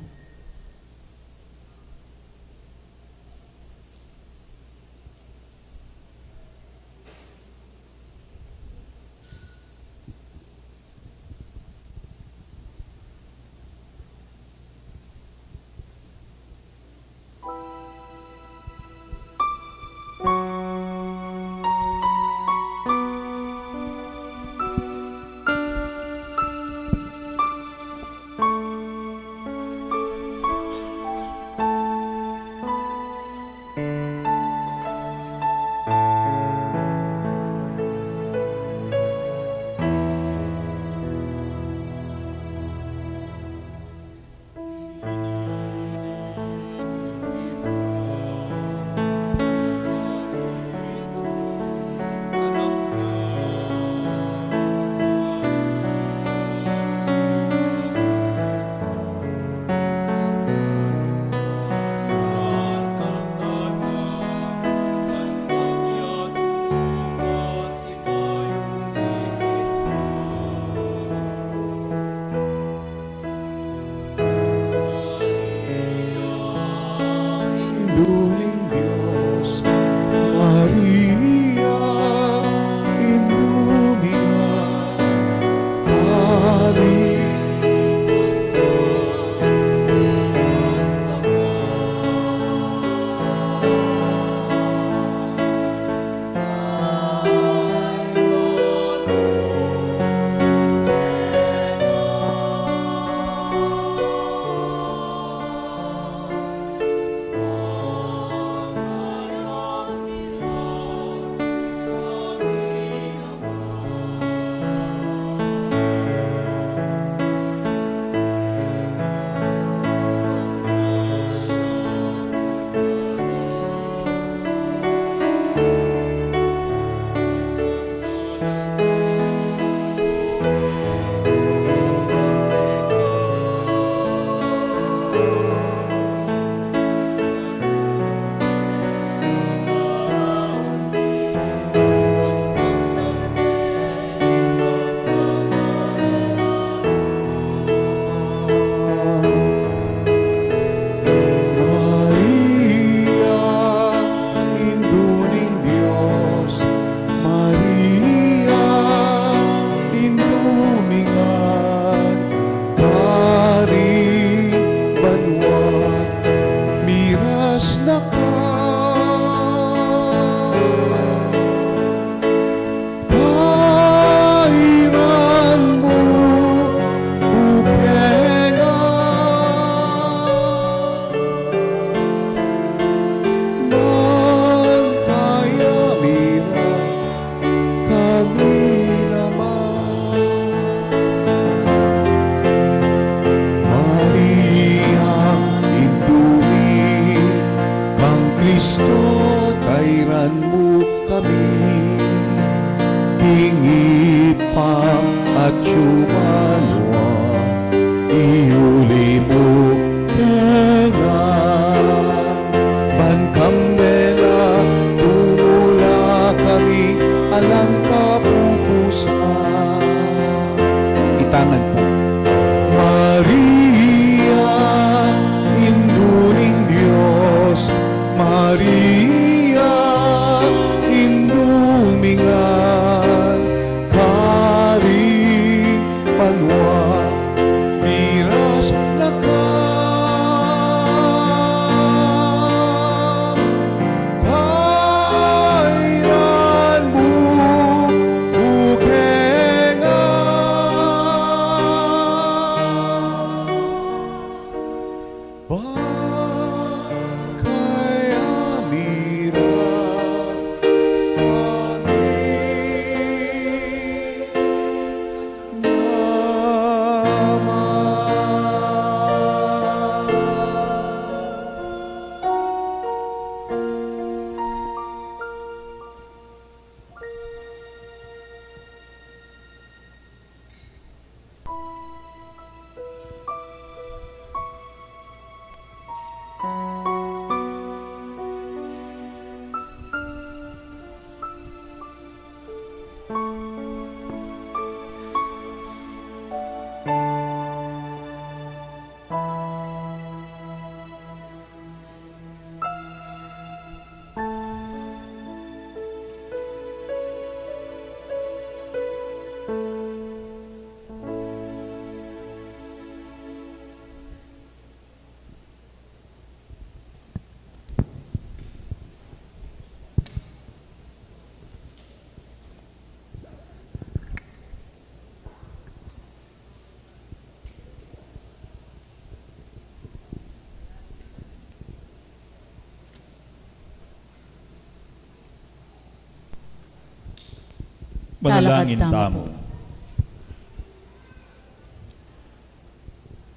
Manalangin tamo.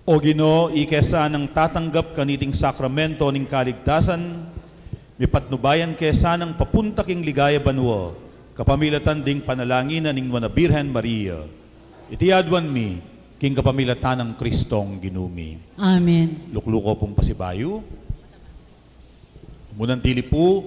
O Ginoo, ikesa ng tatanggap kaniting sakramento ning kaligtasan, mipatnubayan kesa ng papunta king ligaya banwa, kapamilatan ding panalangin ning Mana Birhen Maria. Itiadwan mi, king kapamilatan ng Kristong ginumi. Amen. Lukluko pong pasibayo. Munang dili po,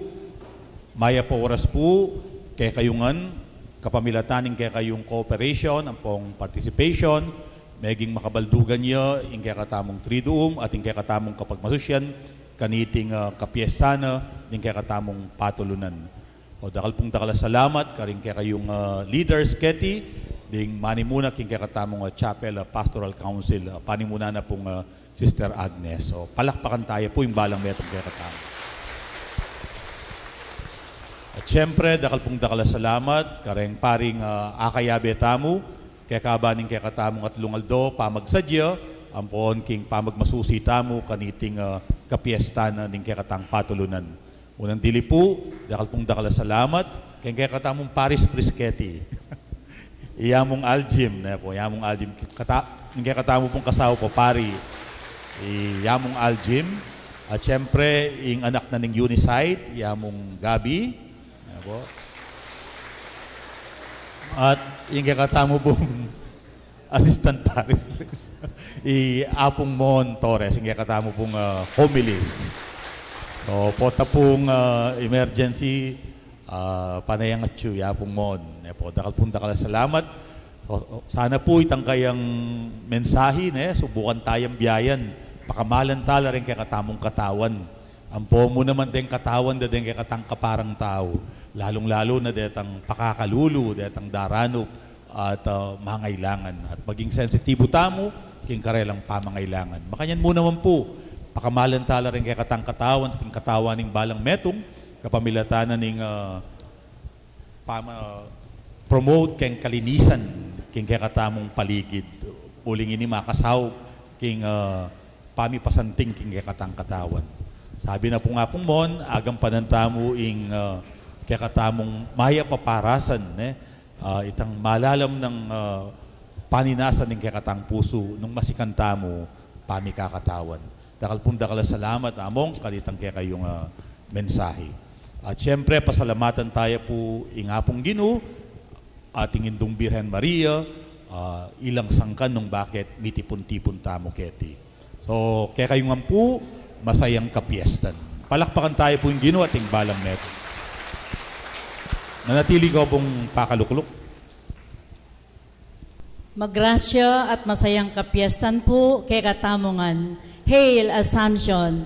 maya po oras po, kay kayungan, kapamilataning kaya kayong cooperation, ang pong participation, maging makabaldugan niya, yung kaya katamong triduum, at yung kaya katamong kapagmasusyan, kaniting kapiestana, yung kaya katamong patulunan. O dakal pong dakala salamat, karing kaya kayong leaders, Keti, ding manimuna, yung kaya katamong chapel, pastoral council, panimuna na pong Sister Agnes. O palakpakan tayo po yung balang metong kaya katamong. At siyempre, dakal pong dakala salamat, kareng paring akayabe tamu, kaya kabaning kaya katamong at lungaldo, pamagsadya, ampon king pamagmasusi tamu, kaniting kapiesta na ning kaya katang patulunan. Unang dili po, dakal pong dakala salamat, kaya katamong Paris Prisketi. Iyamong aljim, na po, iyamong aljim, kaya katamo pong kasawa po, pari, iyamong aljim, at siyempre, yung anak na ning Unisite, iyamong Gabi, po. At yung kakatamo pong Assistant Paris Apong Mon Torres, yung kakatamo pong homilis. So, pota pong emergency panayang at siyo, Apong Mon. Po, dakal pong dakal salamat. So, sana po itang kayang mensahe, subukan tayong biyayan. Pakamalan tala rin kakatamong katawan. Ang po mo naman din katawan na din kakatang kaparang tao. Lalong-lalo na detang pakakalulu, detang daranop at mangailangan. At maging sensitibo tamo, king karelang pamangailangan. Makanyan mo naman po, pakamalan tala rin kay katang katawan, ting katawan ng balang metong, kapamilatanan ng promote king kalinisan, king kay katamong paligid. Uling ini makasaw, king pamipasanting king kay katang katawan. Sabi na po nga pong mon, agang panantamo ing kaya katamong maya paparasan, itang malalam ng paninasan ng kaya katang puso nung masikanta mo, pamikakatawan. Dakal pong dakala salamat, among kalitang kaya kayong mensahe. At siyempre, pasalamatan tayo po ingapong Ginoo, ating Indong Birhen Maria, ilang sangkan nung bakit mitipon-tipon tamo keti. So, kaya kayong po, masayang kapiestan. Palakpakan tayo po yung Ginoo ating balang neto. Nanatili ko pong pakalukluk. Magrasya at masayang kapiestan po kay katamongan. Hail Assumption!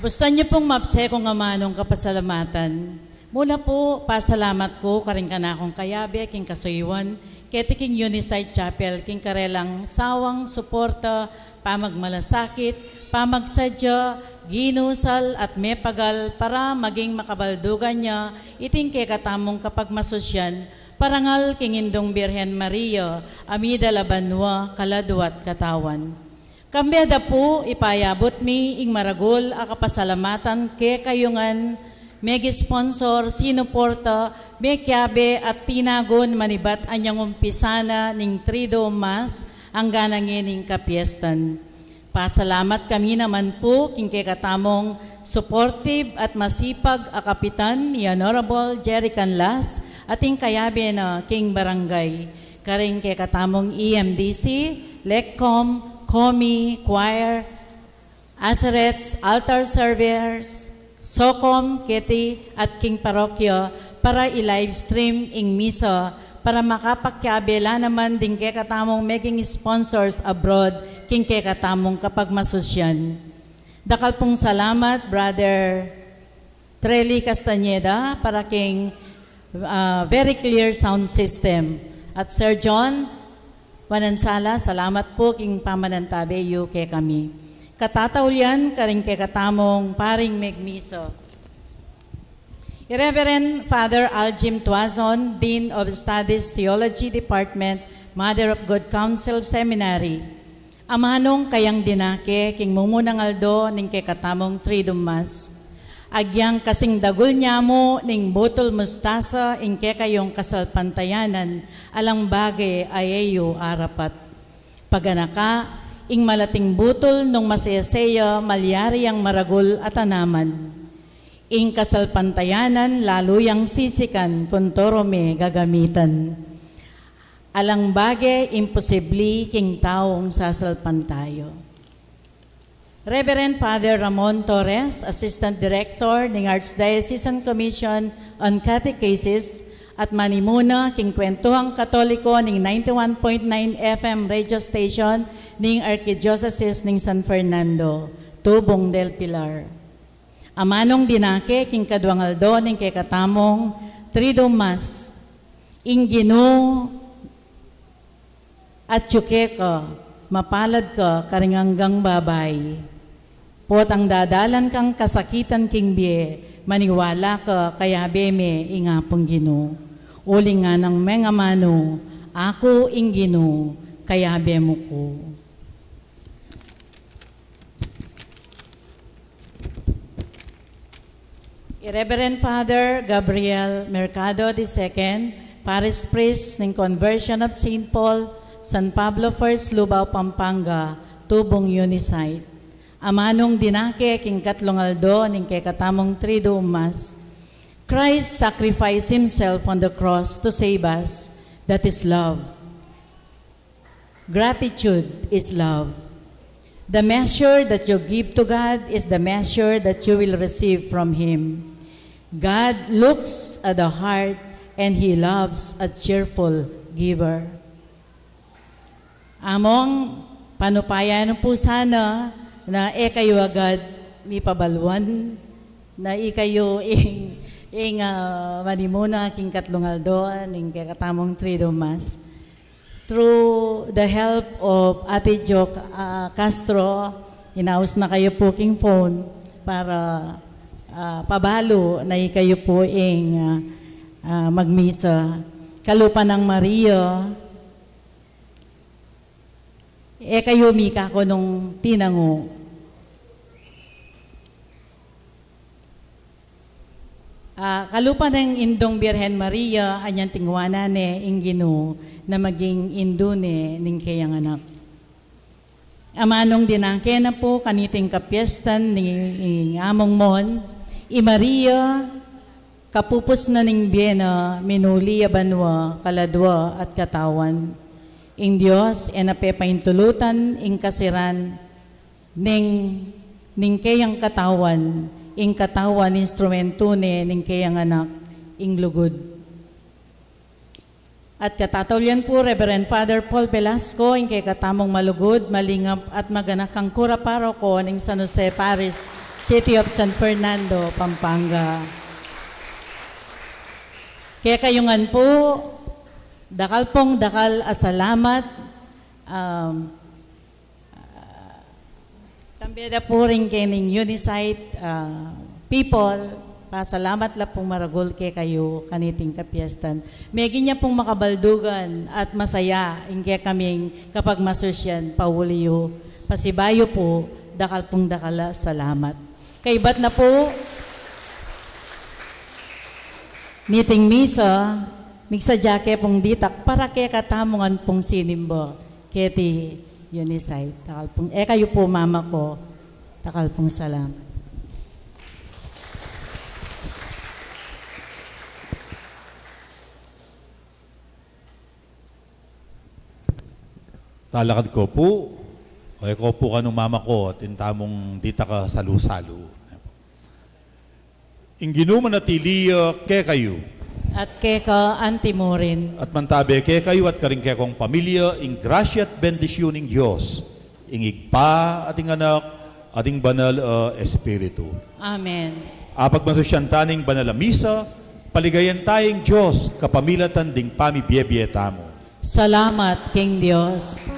Gusto niyo pong mapse kung amanong kapasalamatan. Muna po, pasalamat ko karing kanakong kayabe, king kasuyuan, keti king Unisite Chapel, king karelang sawang suporta, pamagmalasakit, pamagsadya, ginusal at mepagal para maging makabaldugan niya, iting kay katamong kapag masusyan, parangal king Indong Birhen Maria, amida labanwa, kaladwat katawan. Kambyada po, ipayabot mi, ing maragol, akapasalamatan, ke kayungan, megi-sponsor, sinuporta, mekyabe at tinagon manibat anyang umpisana ning trido mas, ang ganangin ning kapiestan. Pasalamat kami naman po king katamong supportive at masipag a kapitan ni Honorable Jerry Canlas ating kayabe na king barangay. Karing katamong EMDC, LECCOM, COMI, choir, asarets, altar servers, SOCOM, Keti at king parokyo, para i-live stream ing misa para makapakyabela naman din kay katamong making sponsors abroad king kay katamong kapag masusyan. Dakal pong salamat, Brother Trely Castañeda, para king very clear sound system. At Sir John Manansala, salamat po king pamanantabeyo kay kami. Katataulian karing kay katamong paring megmiso. Reverend Father Aljim Tuazon, Dean of Studies Theology Department, Mother of God Counsel Seminary. Amanong kayang dinake, king mumunang aldo, ning kay katamong Triduum Mass. Agyang kasing dagul niya mo, ning botol mustasa, ing kay kayong kasalpantayanan, alang bagay ayayo arapat. Paganaka, ing malating butol, nung masayasaya, malyari ang maragul at anaman. Ing kasalpantayanan, lalo yang sisikan, kontorome gagamitan. Alang bagay, imposible, king taong sasalpantayo. Reverend Father Ramon Torres, Assistant Director ng Archdiocesan Commission on Catechesis at manimuna king Kwentuhang Katoliko ng 91.9 FM radio station ng Archdiocese ng San Fernando, Tubong del Pilar. Amanong dinake king kadwangaldo ning kay katamong Triduum Mass, ing Ginoo at tsuke ka, mapalad ka karinganggang babay. Potang dadalan kang kasakitan king biye, maniwala ka kaya beme ingapong Ginoo. Uling nga ng mga mano, ako ing Ginoo, kaya bemo ko. Reverend Father Gabriel Mercado II, Parish Priest ng Conversion of St. Paul, San Pablo First, Lubao, Pampanga, Tubong Unisite. Amanong dinake king katlongaldo ning kay katamong Triduum Mass. Christ sacrificed himself on the cross to save us. That is love. Gratitude is love. The measure that you give to God is the measure that you will receive from Him. God looks at the heart and He loves a cheerful giver. Among panupayan po sana na kayo agad mipabaluan na ikayo manimuna king katlungaldo ning katamong Triduum Mass. Through the help of Ate Jo Castro, hinaus na kayo po king phone para pabalo na kayo po magmisa. Kalupa ng Maria, kayo mika ko nung tinango. Kalupa ng Indong Birhen Maria, anyang tingwanan ing Ginoo na maging indune ning kayang anak. Amanong dinake na po kaniting kapiestan ning among mon, I Maria, kapupos na ning Biena, minuli abanwa, kaladwa at katawan. Ing Diyos, napepaintulutan, ing kasiran, ning kayang katawan, ing katawan, instrumento ning kayang anak, ing lugod. At katatolyan po, Reverend Father Paul Velasco, ing kay katamong malugod, malingap at maganakang kura paroko ning San Jose Parish, City of San Fernando, Pampanga. Kaya kayungan po, dakal pong dakal asalamat. Kambeda po rin kening Unisite people, pasalamat la pong maragol kay kayo kaniting kapiestan. Megi niya pong makabaldugan at masaya ingke kaming kapag masusyan, pauliyo, pasibayo po, dakal pong dakala salamat. Kaibat na po, meeting misa, migsadya pong ditak para kaya katamungan pong sinimbo. Keti Unisite. Takal pong, kayo po mama ko, takal pong salamat. Talakad ko po, ko po kanong mama ko at intamong dita ka salu-salu. Ing Ginoo manatili kay kayo, At keka antimurin. At mantabi kay kayo at karing kay kong pamilya, ing grasya at bendisyon ng Diyos, ing igpa ating anak, ating banal espiritu. Amen. Apag masusyantaning banal a misa, paligayan tayong Diyos, kapamilatan ding pamibiyebiyeta mo. Salamat, King Dios.